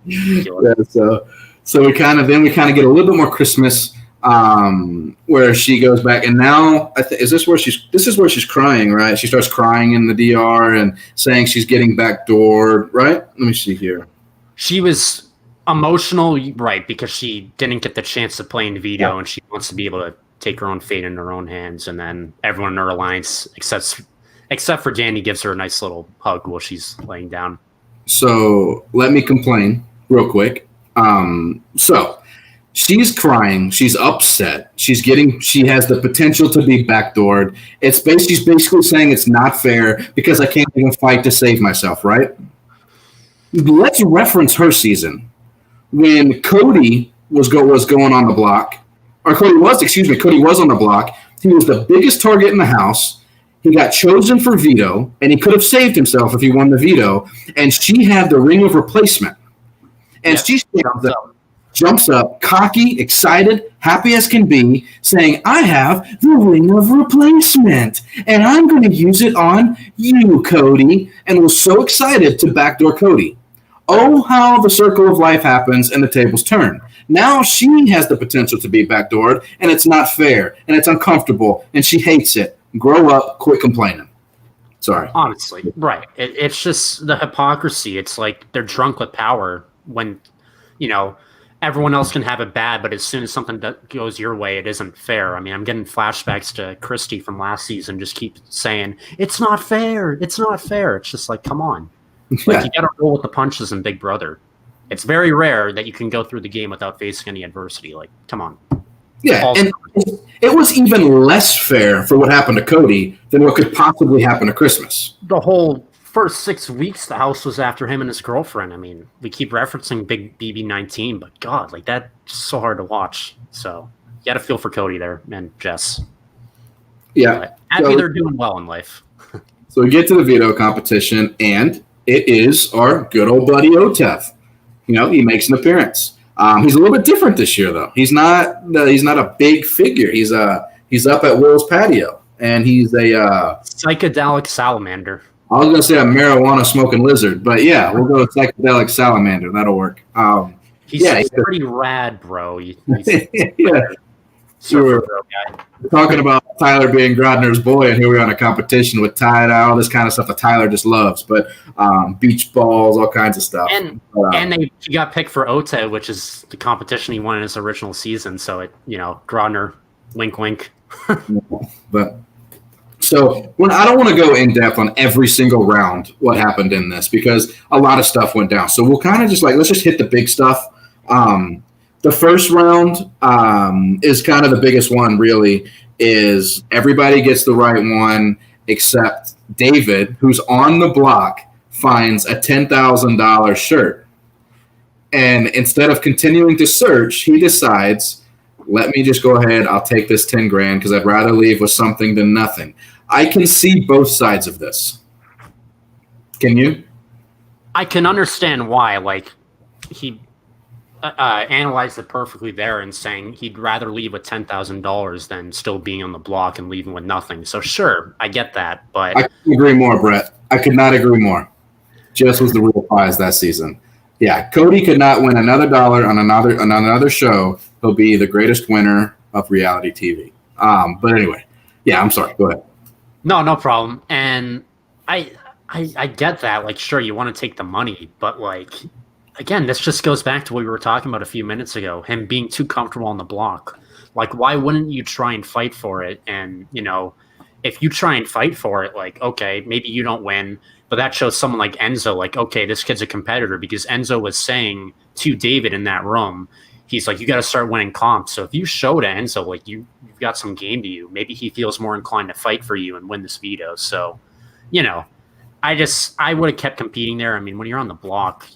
[SPEAKER 1] So we kind of get a little bit more Christmas, where she goes back, and now this is where she's crying, right? She starts crying in the DR and saying she's getting backdoored, right? Let me see here.
[SPEAKER 2] She was emotional, right, because she didn't get the chance to play in veto, and she wants to be able to take her own fate in her own hands, and then everyone in her alliance, except for Danny, gives her a nice little hug while she's laying down.
[SPEAKER 1] So let me complain real quick. So she's crying, she's upset, she has the potential to be backdoored. She's basically saying it's not fair because I can't even fight to save myself, right? Let's reference her season when Cody was going on the block. Or Cody was on the block. He was the biggest target in the house. He got chosen for veto, and he could have saved himself if he won the veto. And she had the ring of replacement. And she jumps up, cocky, excited, happy as can be, saying, I have the ring of replacement, and I'm going to use it on you, Cody. And was so excited to backdoor Cody. Oh, how the circle of life happens and the tables turn. Now she has the potential to be backdoored, and it's not fair, and it's uncomfortable, and she hates it. Grow up, quit complaining. Sorry.
[SPEAKER 2] Honestly, right. It's just the hypocrisy. It's like they're drunk with power when, everyone else can have it bad, but as soon as something goes your way, it isn't fair. I mean, I'm getting flashbacks to Christy from last season, just keep saying, it's not fair. It's not fair. It's just like, come on. Like, you got to roll with the punches in Big Brother. It's very rare that you can go through the game without facing any adversity. Like, come on.
[SPEAKER 1] Yeah, and it was even less fair for what happened to Cody than what could possibly happen to Christmas.
[SPEAKER 2] The whole first 6 weeks, the house was after him and his girlfriend. I mean, we keep referencing Big BB19, but God, like, that's so hard to watch. So you got to feel for Cody there and Jess.
[SPEAKER 1] Yeah.
[SPEAKER 2] But happy they're doing well in life.
[SPEAKER 1] So we get to the veto competition, and it is our good old buddy Otef. He makes an appearance. He's a little bit different this year, though. He's not a big figure. He's up at Will's patio, and he's a
[SPEAKER 2] psychedelic salamander.
[SPEAKER 1] I was gonna say a marijuana smoking lizard, but yeah, we'll go with psychedelic salamander. That'll work.
[SPEAKER 2] He's pretty rad, bro. He's
[SPEAKER 1] yeah.
[SPEAKER 2] surfer bro guy.
[SPEAKER 1] Talking about Tyler being Grodner's boy, and here we are in a competition with tie-dye, all this kind of stuff that Tyler just loves. But beach balls, all kinds of stuff.
[SPEAKER 2] And he got picked for OTA, which is the competition he won in his original season. So Grodner, wink, wink.
[SPEAKER 1] But so I don't want to go in depth on every single round what happened in this because a lot of stuff went down. So we'll kind of just let's just hit the big stuff. The first round is kind of the biggest one, really, is everybody gets the right one except David, who's on the block, finds a $10,000 shirt. And instead of continuing to search, he decides, let me just go ahead. I'll take this 10 grand because I'd rather leave with something than nothing. I can see both sides of this. Can you?
[SPEAKER 2] I can understand why. He analyzed it perfectly there and saying he'd rather leave with $10,000 than still being on the block and leaving with nothing. So sure, I get that, but
[SPEAKER 1] I couldn't agree more, Brett. I could not agree more. Just was the real prize that season. Yeah, Cody could not win another dollar on another show. He'll be the greatest winner of reality TV. But anyway, yeah, I'm sorry. Go ahead.
[SPEAKER 2] No problem. And I get that. Sure, you want to take the money, but again, this just goes back to what we were talking about a few minutes ago, him being too comfortable on the block. Why wouldn't you try and fight for it? And, if you try and fight for it, okay, maybe you don't win, but that shows someone like Enzo, okay, this kid's a competitor, because Enzo was saying to David in that room, he's like, you got to start winning comps. So if you show to Enzo, you've got some game to you, maybe he feels more inclined to fight for you and win this veto. So, I would have kept competing there. I mean, when you're on the block,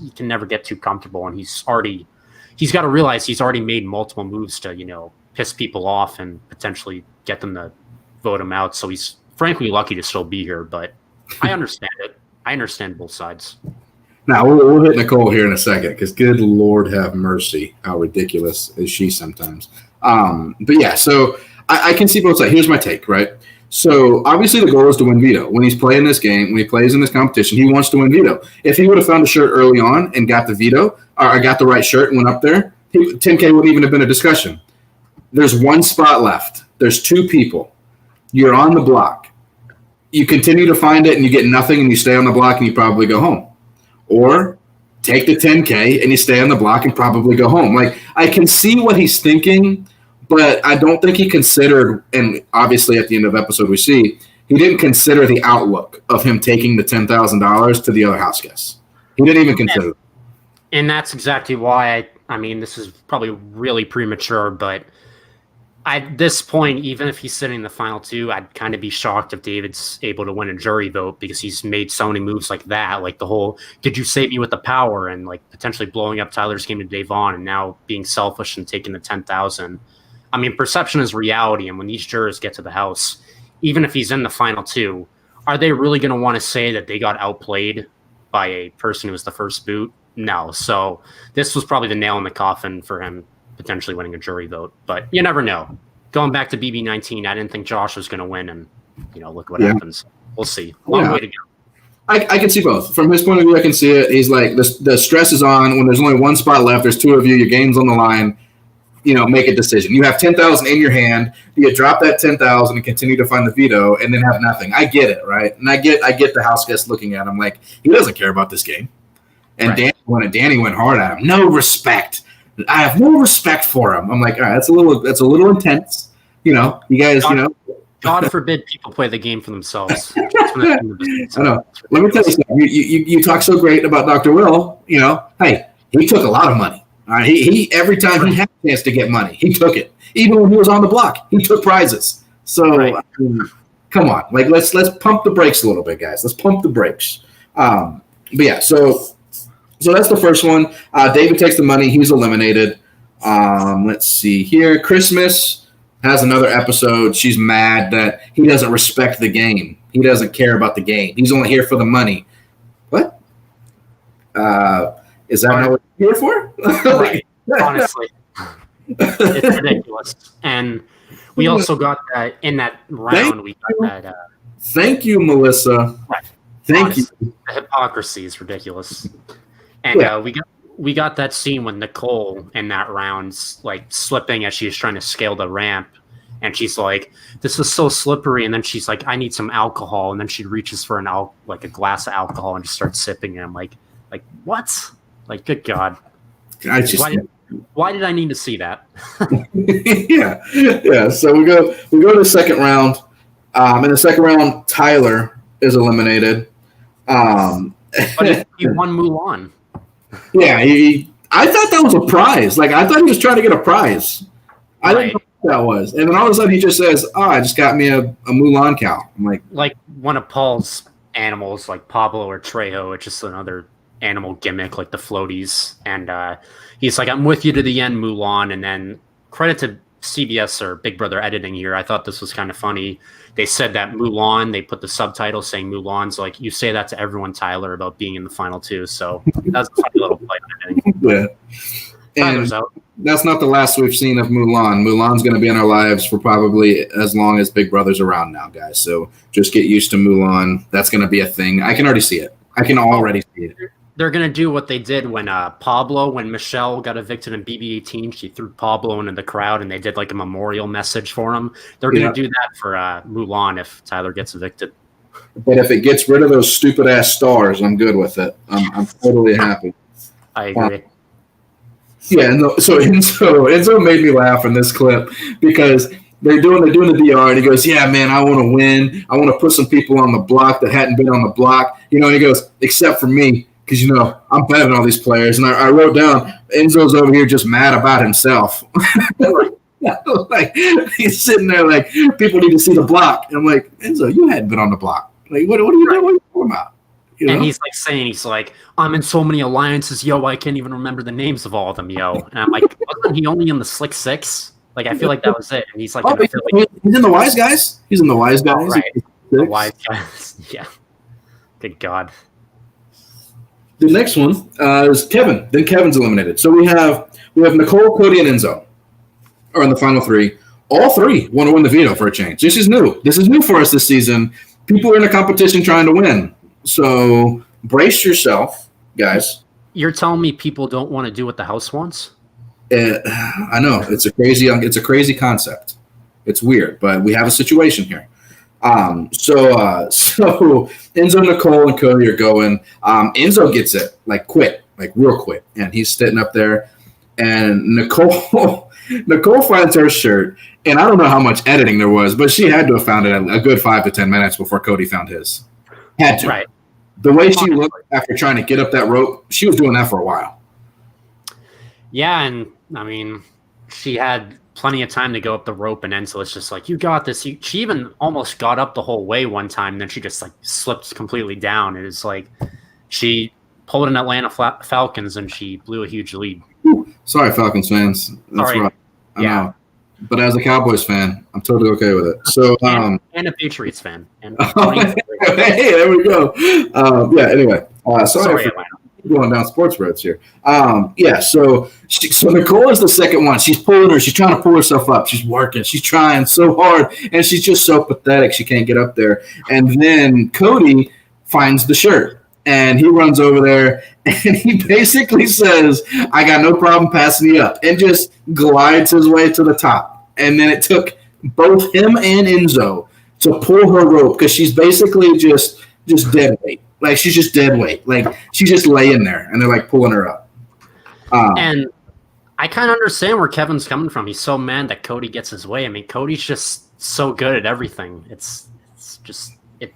[SPEAKER 2] you can never get too comfortable. And he's got to realize he's already made multiple moves to, piss people off and potentially get them to vote him out. So he's frankly lucky to still be here, but I understand it. I understand both sides.
[SPEAKER 1] Now, we'll hit Nicole here in a second because good Lord have mercy, how ridiculous is she sometimes. But yeah, so I can see both sides. Here's my take, right? So obviously the goal is to win veto. When he's playing this game, when he plays in this competition, he wants to win veto. If he would have found a shirt early on and got the veto, or got the right shirt and went up there, 10K wouldn't even have been a discussion. There's one spot left. There's two people. You're on the block. You continue to find it and you get nothing and you stay on the block and you probably go home. Or take the 10K and you stay on the block and probably go home. I can see what he's thinking, but I don't think he considered, and obviously at the end of the episode we see, he didn't consider the outlook of him taking the $10,000 to the other house guests. He didn't even consider it.
[SPEAKER 2] And that's exactly why this is probably really premature, but at this point, even if he's sitting in the final two, I'd kind of be shocked if David's able to win a jury vote because he's made so many moves like that. The whole, did you save me with the power, and potentially blowing up Tyler's game to Dave on and now being selfish and taking the 10,000. Perception is reality, and when these jurors get to the house, even if he's in the final two, are they really going to want to say that they got outplayed by a person who was the first boot? No. So this was probably the nail in the coffin for him potentially winning a jury vote, but you never know. Going back to BB19, I didn't think Josh was going to win, and look what happens. We'll see. Long way to go.
[SPEAKER 1] I can see both. From his point of view, I can see it. He's like, the stress is on. When there's only one spot left, there's two of you, your game's on the line. Make a decision. You have 10,000 in your hand. You drop that 10,000 and continue to find the veto, and then have nothing. I get it, right? And I get the house guest looking at him like he doesn't care about this game. And right. Danny went hard at him. No respect. I have no respect for him. I'm like, all right, that's a little intense. You guys,
[SPEAKER 2] God forbid people play the game for themselves. I
[SPEAKER 1] know. Let me tell you something. You talk so great about Dr. Will. Hey, he took a lot of money. All right, he every time he had a chance to get money, he took it. Even when he was on the block, he took prizes. So come on, let's pump the brakes a little bit, guys. Let's pump the brakes. But yeah, so that's the first one. David takes the money. He's eliminated. Let's see here. Christmas has another episode. She's mad that he doesn't respect the game. He doesn't care about the game. He's only here for the money. What? Is that not what you're here for?
[SPEAKER 2] Right. Honestly. It's ridiculous. And we also got that in that round. We got that.
[SPEAKER 1] Thank you, Melissa.
[SPEAKER 2] Right.
[SPEAKER 1] Thank you.
[SPEAKER 2] The hypocrisy is ridiculous. And we got that scene with Nicole in that round, like slipping as she's trying to scale the ramp. And she's like, this is so slippery. And then she's like, I need some alcohol. And then she reaches for a glass of alcohol and just starts sipping it. I'm like, what? Like, good God. Why did I need to see that?
[SPEAKER 1] yeah. So we go to the second round. In the second round, Tyler is eliminated.
[SPEAKER 2] But he won Mulan.
[SPEAKER 1] Yeah, I thought that was a prize. Like, I thought he was trying to get a prize. I didn't know what that was. And then all of a sudden he just says, I just got me a Mulan cow. I'm like
[SPEAKER 2] one of Paul's animals, like Pablo or Trejo. It's just another animal gimmick, like the floaties. And he's like, I'm with you to the end, Mulan. And then credit to CBS or Big Brother editing here. I thought this was kind of funny. They said that Mulan, they put the subtitle saying Mulan's like, you say that to everyone, Tyler, about being in the final two. So that's a funny little play.
[SPEAKER 1] Yeah. And that's not the last we've seen of Mulan. Mulan's going to be in our lives for probably as long as Big Brother's around now, guys. So just get used to Mulan. That's going to be a thing. I can already see it. They're
[SPEAKER 2] going to do what they did when when Michelle got evicted in BB18, she threw Pablo into the crowd and they did like a memorial message for him. They're going to do that for Mulan if Tyler gets evicted.
[SPEAKER 1] But if it gets rid of those stupid ass stars, I'm good with it. I'm totally happy.
[SPEAKER 2] I agree.
[SPEAKER 1] So Enzo made me laugh in this clip because they're doing the DR and he goes, yeah, man, I want to win. I want to put some people on the block that hadn't been on the block. And he goes, except for me. Because, I'm better than all these players. And I wrote down, Enzo's over here just mad about himself. Like, he's sitting there like, people need to see the block. And I'm like, Enzo, you hadn't been on the block. Like, what are you doing? What are you talking about?
[SPEAKER 2] And he's like, I'm in so many alliances, yo, I can't even remember the names of all of them, yo. And I'm like, wasn't he only in the Slick Six? Like, I feel like that was it. And he's like,
[SPEAKER 1] he's in the Wise Guys? He's in the Wise Guys.
[SPEAKER 2] Oh, right. The Wise Guys. Yeah. Good God.
[SPEAKER 1] The next one is Kevin. Then Kevin's eliminated. So we have Nicole, Cody, and Enzo are in the final three. All three want to win the veto for a change. This is new. This is new for us this season. People are in a competition trying to win. So brace yourself, guys.
[SPEAKER 2] You're telling me people don't want to do what the house wants?
[SPEAKER 1] I know it's a crazy concept. It's weird, but we have a situation here. So Enzo, Nicole, and Cody are going. Enzo gets it, like real quick, and he's sitting up there. And Nicole finds her shirt, and I don't know how much editing there was, but she had to have found it a good 5 to 10 minutes before Cody found his. Had to. Right. The way she looked after trying to get up that rope, she was doing that for a while.
[SPEAKER 2] Yeah, and I mean, she had plenty of time to go up the rope, and Enzo was just like, you got this. She even almost got up the whole way one time, and then she just like slipped completely down. It is like she pulled an Atlanta Falcons, and she blew a huge lead.
[SPEAKER 1] Sorry, Falcons fans. That's right. I know. But as a Cowboys fan, I'm totally okay with it. So
[SPEAKER 2] and a Patriots fan. And
[SPEAKER 1] hey, there we go. Anyway. Sorry for going down sports roads here. So Nicole is the second one. She's trying to pull herself up. She's working. She's trying so hard, and she's just so pathetic. She can't get up there. And then Cody finds the shirt, and he runs over there, and he basically says, I got no problem passing you up, and just glides his way to the top. And then it took both him and Enzo to pull her rope because she's basically just dead weight. Like, she's just dead weight. Like, she's just laying there, and they're, like, pulling her up.
[SPEAKER 2] And I kind of understand where Kevin's coming from. He's so mad that Cody gets his way. I mean, Cody's just so good at everything. It's just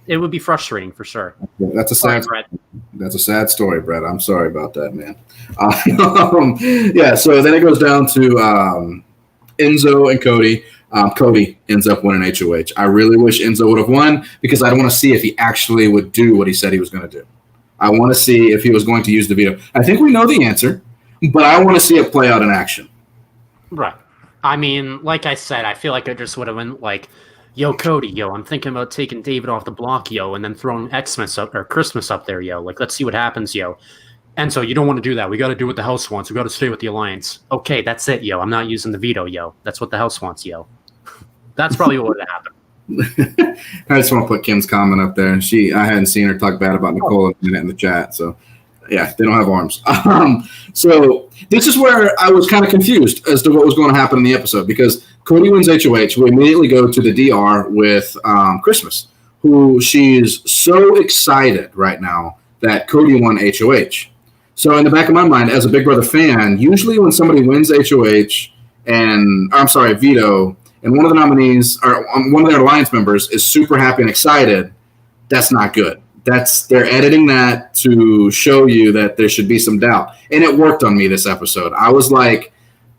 [SPEAKER 2] it would be frustrating for sure.
[SPEAKER 1] That's a sad story, Brett. I'm sorry about that, man. So then it goes down to Enzo and Cody. Cody ends up winning HOH. I really wish Enzo would have won because I want to see if he actually would do what he said he was going to do. I want to see if he was going to use the veto. I think we know the answer, but I want to see it play out in action.
[SPEAKER 2] Right. I mean, like I said, I feel like I just would have been like, yo, Cody, yo, I'm thinking about taking David off the block, yo, and then throwing Xmas up or Christmas up there, yo. Like, let's see what happens, yo. And so you don't want to do that. We got to do what the house wants. We got to stay with the alliance. Okay, that's it, yo. I'm not using the veto, yo. That's what the house wants, yo. That's probably what would have happened.
[SPEAKER 1] I just want to put Kim's comment up there. I hadn't seen her talk bad about Nicole in the chat. So, yeah, they don't have arms. So this is where I was kind of confused as to what was going to happen in the episode, because Cody wins HOH. We immediately go to the DR with Christmas, who she's so excited right now that Cody won HOH. So in the back of my mind, as a Big Brother fan, usually when somebody wins HOH Veto, and one of the nominees or one of their alliance members is super happy and excited, that's not good. They're editing that to show you that there should be some doubt. And it worked on me this episode. I was like,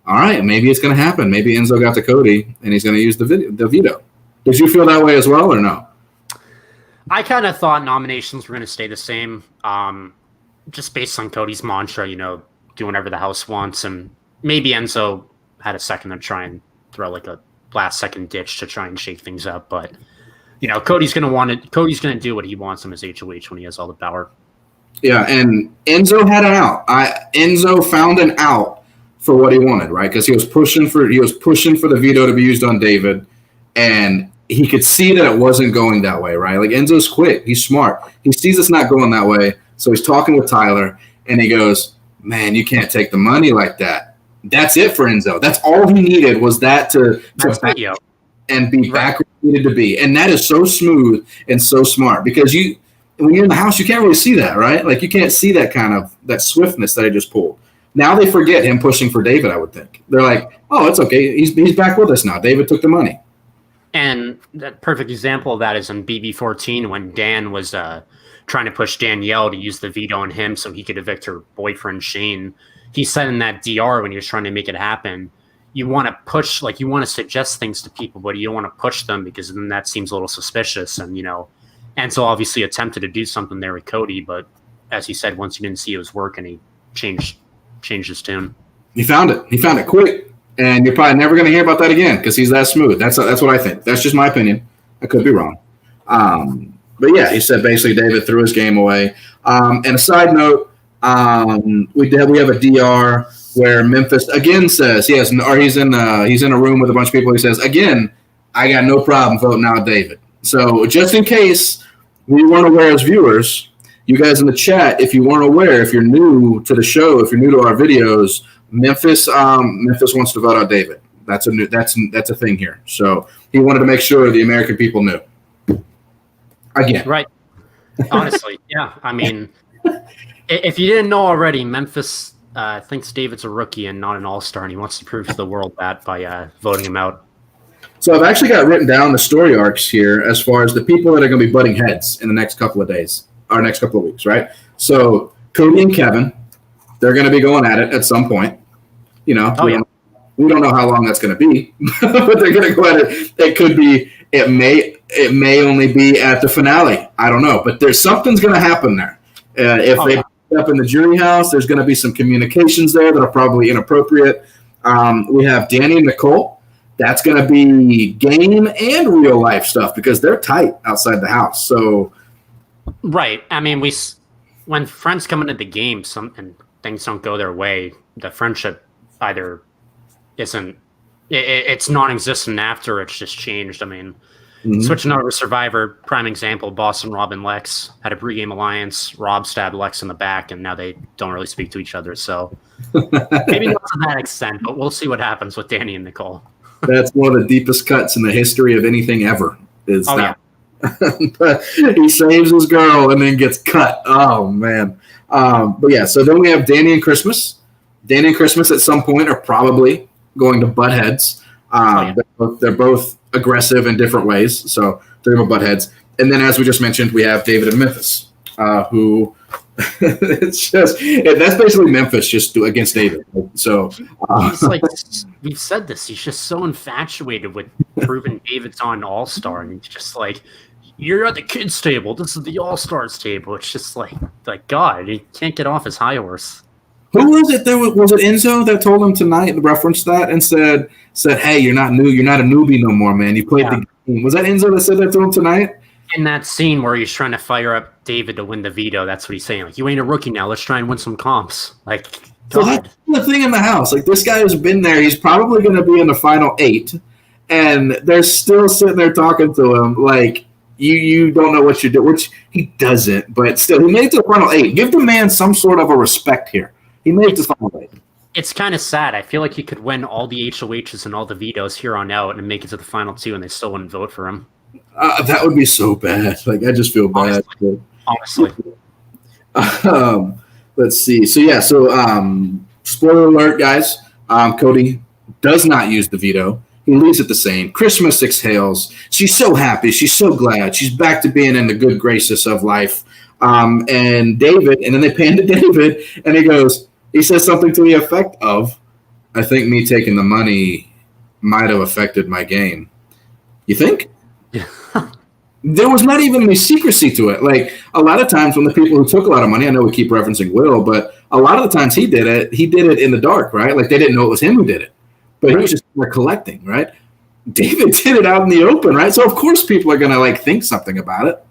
[SPEAKER 1] all right, maybe it's going to happen. Maybe Enzo got to Cody and he's going to use the veto. Did you feel that way as well or no?
[SPEAKER 2] I kind of thought nominations were going to stay the same, just based on Cody's mantra, do whatever the house wants. And maybe Enzo had a second to try and throw like a last-second ditch to try and shake things up. But, Cody's going to do what he wants in his HOH when he has all the power.
[SPEAKER 1] Yeah, and Enzo had an out. Enzo found an out for what he wanted, right? Because he was pushing for the veto to be used on David, and he could see that it wasn't going that way, right? Like, Enzo's quick. He's smart. He sees it's not going that way, so he's talking with Tyler, and he goes, man, you can't take the money like that. That's it for Enzo. That's all he needed was that to and be back where he needed to be. And that is so smooth and so smart, because when you're in the house, you can't really see that, right? Like, you can't see that kind of that swiftness that he just pulled. Now they forget him pushing for David, I would think. They're like, oh, it's okay. He's back with us now. David took the money. And
[SPEAKER 2] that perfect example of that is in BB14 when Dan was trying to push Danielle to use the veto on him so he could evict her boyfriend, Shane. He said in that DR when he was trying to make it happen, you want to push, like you want to suggest things to people, but you don't want to push them because then that seems a little suspicious. And, Enzo obviously attempted to do something there with Cody, but as he said, once he didn't see it was working, he changed his tune.
[SPEAKER 1] He found it quick, and you're probably never going to hear about that again because he's that smooth. That's what I think. That's just my opinion. I could be wrong. But yeah, he said basically David threw his game away. And a side note, we have a DR where Memphis again says he's in a room with a bunch of people. He says again, I got no problem voting out David. So just in case we weren't aware as viewers, you guys in the chat, if you weren't aware, if you're new to the show, if you're new to our videos, Memphis wants to vote out David. That's a thing here. So he wanted to make sure the American people knew. Again,
[SPEAKER 2] right? Honestly, yeah. I mean, if you didn't know already, Memphis thinks David's a rookie and not an all-star, and he wants to prove to the world that by voting him out.
[SPEAKER 1] So I've actually got written down the story arcs here as far as the people that are going to be butting heads in the next couple of days, or next couple of weeks, right? So Cody and Kevin, they're going to be going at it at some point. We don't know how long that's going to be, but they're going to go at it. It may only be at the finale. I don't know, but something's going to happen there. If they up in the jury house, there's going to be some communications there that are probably inappropriate. We have Danny and Nicole. That's going to be game and real life stuff because they're tight outside the house. So,
[SPEAKER 2] right. I mean, when friends come into the game, and things don't go their way, the friendship either it's non-existent after it's just changed. I mean, switching over to Survivor, prime example, Boston, Rob and Lex had a pregame alliance. Rob stabbed Lex in the back, and now they don't really speak to each other. So maybe not to that extent, but we'll see what happens with Danny and Nicole.
[SPEAKER 1] That's one of the deepest cuts in the history of anything ever. Yeah. But he saves his girl and then gets cut. Oh, man. But yeah, so then we have Danny and Christmas. Danny and Christmas at some point are probably going to butt heads. They're both aggressive in different ways, so they're going to butt heads. And then, as we just mentioned, we have David and Memphis, who that's basically Memphis just against David. So
[SPEAKER 2] he's like, we've said this. He's just so infatuated with proving David's on All-Star, and he's just like, you're at the kids' table. This is the All-Stars table. It's just like God, he can't get off his high horse.
[SPEAKER 1] Who was it? Was it Enzo that told him tonight, referenced that, and said, "Hey, you're not new. You're not a newbie no more, man. You played the game." Was that Enzo that said that to him tonight?
[SPEAKER 2] In that scene where he's trying to fire up David to win the veto, that's what he's saying. Like, you ain't a rookie now. Let's try and win some comps. Like, God.
[SPEAKER 1] So that's the thing in the house. Like, this guy has been there. He's probably going to be in the final 8, and they're still sitting there talking to him like you don't know what you're doing, which he doesn't, but still, he made it to the final 8. Give the man some sort of a respect here. He made it to the final 8.
[SPEAKER 2] It's kind of sad. I feel like he could win all the HOHs and all the vetoes here on out and make it to the final 2, and they still wouldn't vote for him.
[SPEAKER 1] That would be so bad. Like, I just feel bad.
[SPEAKER 2] Honestly.
[SPEAKER 1] Let's see. So spoiler alert, guys. Cody does not use the veto. He leaves it the same. Christmas exhales. She's so happy. She's so glad. She's back to being in the good graces of life. And David, and then they pan to David, and he says something to the effect of, I think me taking the money might have affected my game. You think?
[SPEAKER 2] Yeah.
[SPEAKER 1] There was not even any secrecy to it. Like, a lot of times when the people who took a lot of money, I know we keep referencing Will, but a lot of the times he did it in the dark, right? Like, they didn't know it was him who did it. But he was just collecting, right? David did it out in the open, right? So, of course, people are going to, like, think something about it.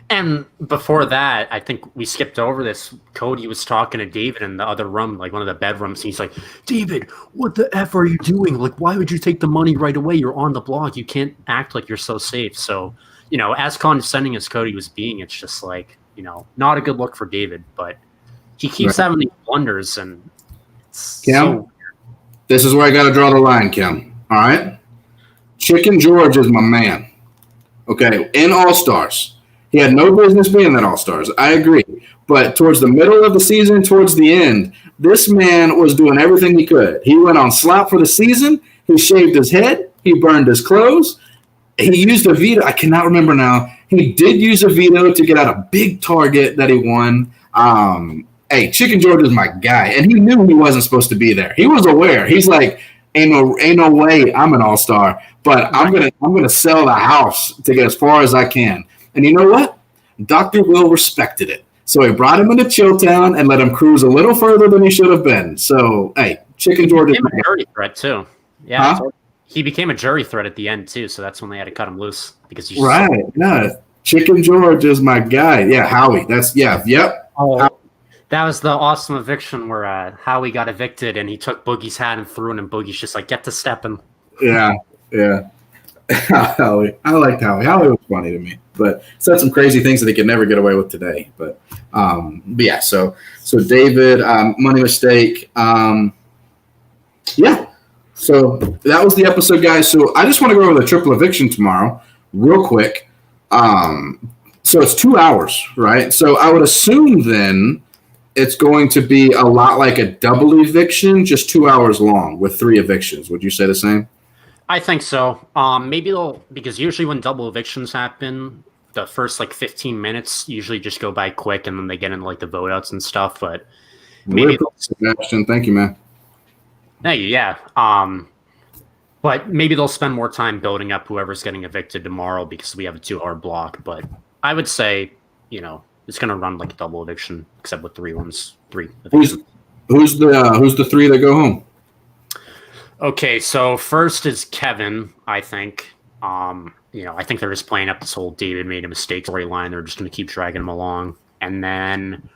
[SPEAKER 2] And before that, I think we skipped over this. Cody was talking to David in the other room, like one of the bedrooms. And he's like, David, what the F are you doing? Like, why would you take the money right away? You're on the block. You can't act like you're so safe. So, as condescending as Cody was being, it's just like, not a good look for David. But he keeps having these blunders. And it's
[SPEAKER 1] Kim, this is where I got to draw the line, Kim. All right? Chicken George is my man. Okay, in All-Stars. He had no business being in All-Stars. I agree. But towards the middle of the season, towards the end, this man was doing everything he could. He went on slap for the season. He shaved his head. He burned his clothes. He used a veto. I cannot remember now. He did use a veto to get out a big target that he won. Hey, Chicken George is my guy. And he knew he wasn't supposed to be there. He was aware. He's like, ain't no way I'm an all-star. But I'm gonna sell the house to get as far as I can. And you know what? Dr. Will respected it. So he brought him into Chilltown and let him cruise a little further than he should have been. So, hey, Chicken George is
[SPEAKER 2] a jury threat, too. Yeah. Huh? He became a jury threat at the end, too. So that's when they had to cut him loose. Because
[SPEAKER 1] Chicken George is my guy. Yeah, Howie. Yep.
[SPEAKER 2] Oh, that was the awesome eviction where Howie got evicted and he took Boogie's hat and threw it, and Boogie's just like, get to stepping.
[SPEAKER 1] Yeah. Howie. I liked Howie. Howie was funny to me, but said some crazy things that he could never get away with today. But yeah, so David, money mistake. Yeah. So that was the episode, guys. So I just want to go over the triple eviction tomorrow real quick. So it's 2 hours, right? So I would assume then it's going to be a lot like a double eviction, just 2 hours long with 3 evictions. Would you say the same?
[SPEAKER 2] I think so. Maybe because usually when double evictions happen, the first 15 minutes usually just go by quick, and then they get into the vote outs and stuff. But maybe
[SPEAKER 1] Sebastian, thank you, man.
[SPEAKER 2] Thank you. Yeah. But maybe they'll spend more time building up whoever's getting evicted tomorrow because we have a 2-hour block. But I would say, it's going to run like a double eviction, except with 3 evictions.
[SPEAKER 1] Who's the 3 that go home?
[SPEAKER 2] Okay, so first is Kevin, I think. I think they're just playing up this whole David made a mistake storyline. They're just going to keep dragging him along. And then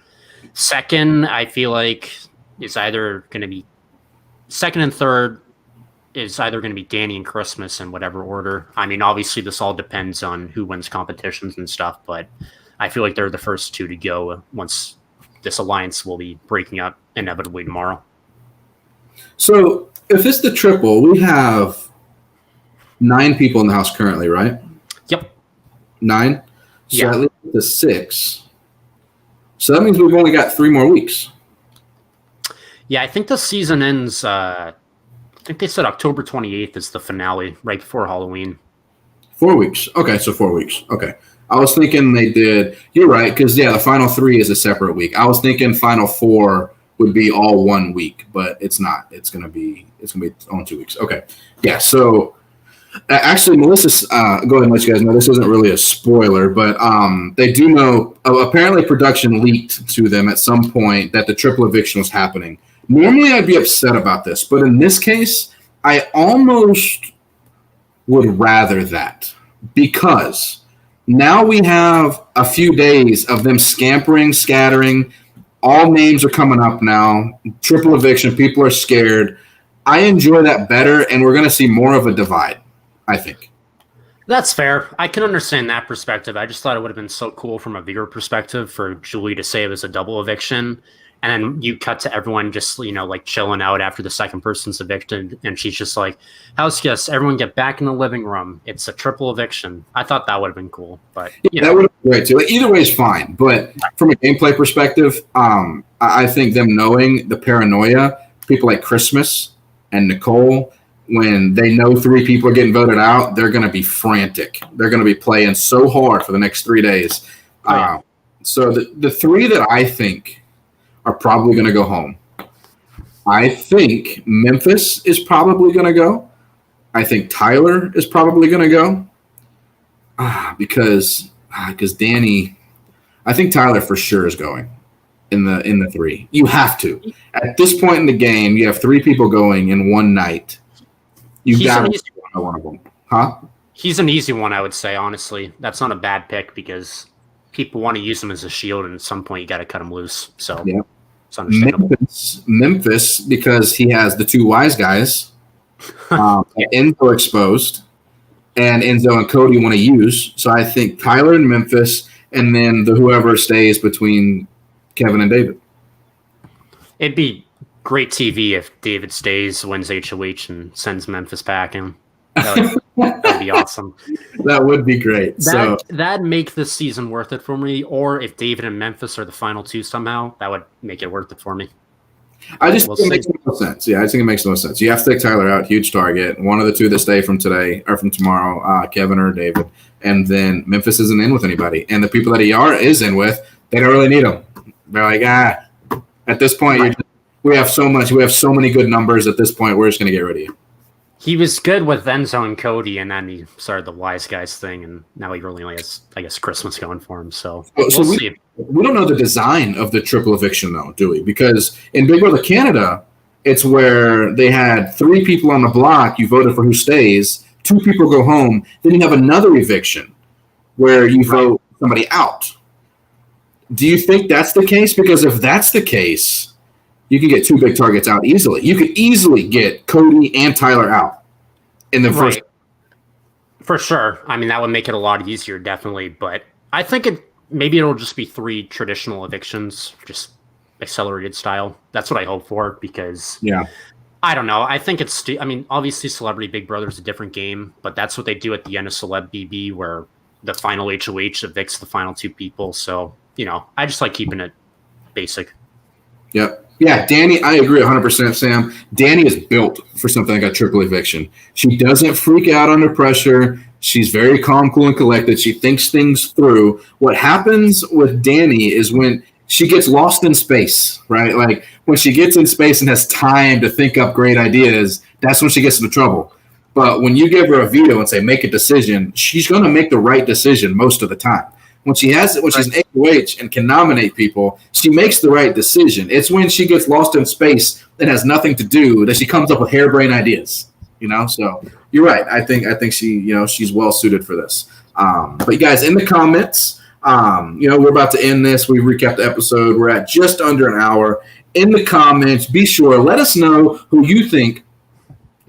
[SPEAKER 2] second, I feel like is either going to be second and third is either going to be Danny and Christmas in whatever order. I mean, obviously this all depends on who wins competitions and stuff, but I feel like they're the first 2 to go once this alliance will be breaking up inevitably tomorrow. So if it's the triple, we have 9 people in the house currently, right? Yep.
[SPEAKER 1] 9? So at least the 6. So that means we've only got 3 more weeks.
[SPEAKER 2] Yeah, I think the season ends, I think they said October 28th is the finale, right before Halloween.
[SPEAKER 1] 4 weeks. Okay, so 4 weeks. Okay. I was thinking they did, you're right, because, the final 3 is a separate week. I was thinking final 4 would be all 1 week, but it's not. It's gonna be on 2 weeks. Okay, yeah. So actually, Melissa, go ahead and let you guys know this isn't really a spoiler, but they do know. Apparently, production leaked to them at some point that the triple eviction was happening. Normally, I'd be upset about this, but in this case, I almost would rather that because now we have a few days of them scampering, scattering. All names are coming up now. Triple eviction. People are scared. I enjoy that better, and we're going to see more of a divide. I think.
[SPEAKER 2] That's fair. I can understand that perspective. I just thought it would have been so cool from a viewer perspective for Julie to say it was a double eviction. And then you cut to everyone just, like chilling out after the second person's evicted. And she's just like, house guests, everyone get back in the living room. It's a triple eviction. I thought that would have been cool. But
[SPEAKER 1] that would have been great too. Like, either way is fine. But from a gameplay perspective, I think them knowing the paranoia, people like Christmas and Nicole, when they know 3 people are getting voted out, they're going to be frantic. They're going to be playing so hard for the next 3 days. So the 3 that I think are probably going to go home. I think Memphis is probably going to go. I think Tyler is probably going to go. Because Danny, I think Tyler for sure is going in the 3. You have to. At this point in the game, you have 3 people going in one night. You got to go one of them. Huh?
[SPEAKER 2] He's an easy one, I would say, honestly. That's not a bad pick because people want to use him as a shield, and at some point you got to cut him loose. So
[SPEAKER 1] yeah.
[SPEAKER 2] It's understandable.
[SPEAKER 1] Memphis, because he has the 2 wise guys, Enzo exposed, and Enzo and Cody want to use. So I think Tyler and Memphis, and then whoever stays between Kevin and David.
[SPEAKER 2] It'd be great TV if David stays, wins HOH, and sends Memphis packing. That would be awesome.
[SPEAKER 1] That would be great.
[SPEAKER 2] That'd make this season worth it for me. Or if David and Memphis are the final 2 somehow, that would make it worth it for me.
[SPEAKER 1] I just think it makes no sense. Yeah, I think it makes no sense. You have to take Tyler out, huge target. One of the 2 that stay from today or from tomorrow, Kevin or David. And then Memphis isn't in with anybody. And the people that he is in with, they don't really need him. They're like, at this point, we have so many good numbers at this point, we're just going to get rid of you.
[SPEAKER 2] He was good with Enzo and Cody, and then he started the wise guys thing, and now he really only has, I guess, Christmas going for him. So we'll see.
[SPEAKER 1] We don't know the design of the triple eviction, though, do we? Because in Big Brother Canada, it's where they had 3 people on the block. You voted for who stays. 2 people go home. Then you have another eviction where you vote somebody out. Do you think that's the case? Because if that's the case, you can get 2 big targets out easily. You could easily get Cody and Tyler out in the first.
[SPEAKER 2] For sure. I mean, that would make it a lot easier, definitely. But I think maybe it'll just be 3 traditional evictions, just accelerated style. That's what I hope for because, I don't know. I think obviously Celebrity Big Brother is a different game, but that's what they do at the end of Celeb BB where the final HOH evicts the final 2 people. So, I just like keeping it basic.
[SPEAKER 1] Yep. Yeah, Danny, I agree 100%, Sam. Danny is built for something like a triple eviction. She doesn't freak out under pressure. She's very calm, cool, and collected. She thinks things through. What happens with Danny is when she gets lost in space, right? Like when she gets in space and has time to think up great ideas, that's when she gets into trouble. But when you give her a veto and say, make a decision, she's going to make the right decision most of the time. When she's an HOH and can nominate people, she makes the right decision. It's when she gets lost in space and has nothing to do that she comes up with harebrained ideas. So you're right. I think she, she's well suited for this. But you guys, in the comments, we're about to end this. We recapped the episode. We're at just under an hour. In the comments, be sure let us know who you think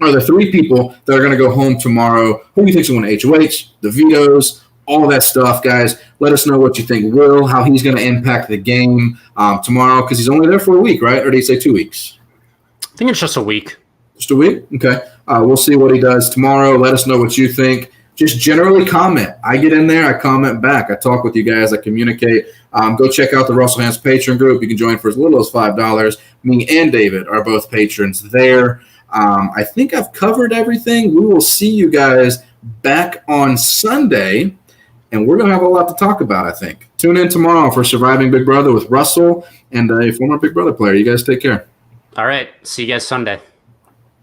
[SPEAKER 1] are the 3 people that are going to go home tomorrow. Who do you think is going to HOH? The vetoes. All that stuff, guys. Let us know what you think. How he's going to impact the game tomorrow, because he's only there for a week, right? Or did he say 2 weeks?
[SPEAKER 2] I think it's just a week.
[SPEAKER 1] Just a week? Okay. We'll see what he does tomorrow. Let us know what you think. Just generally comment. I get in there. I comment back. I talk with you guys. I communicate. Go check out the Russell Hands Patreon group. You can join for as little as $5. Me and David are both patrons there. I think I've covered everything. We will see you guys back on Sunday. And we're going to have a lot to talk about, I think. Tune in tomorrow for Surviving Big Brother with Russell and a former Big Brother player. You guys take care.
[SPEAKER 2] All right. See you guys Sunday.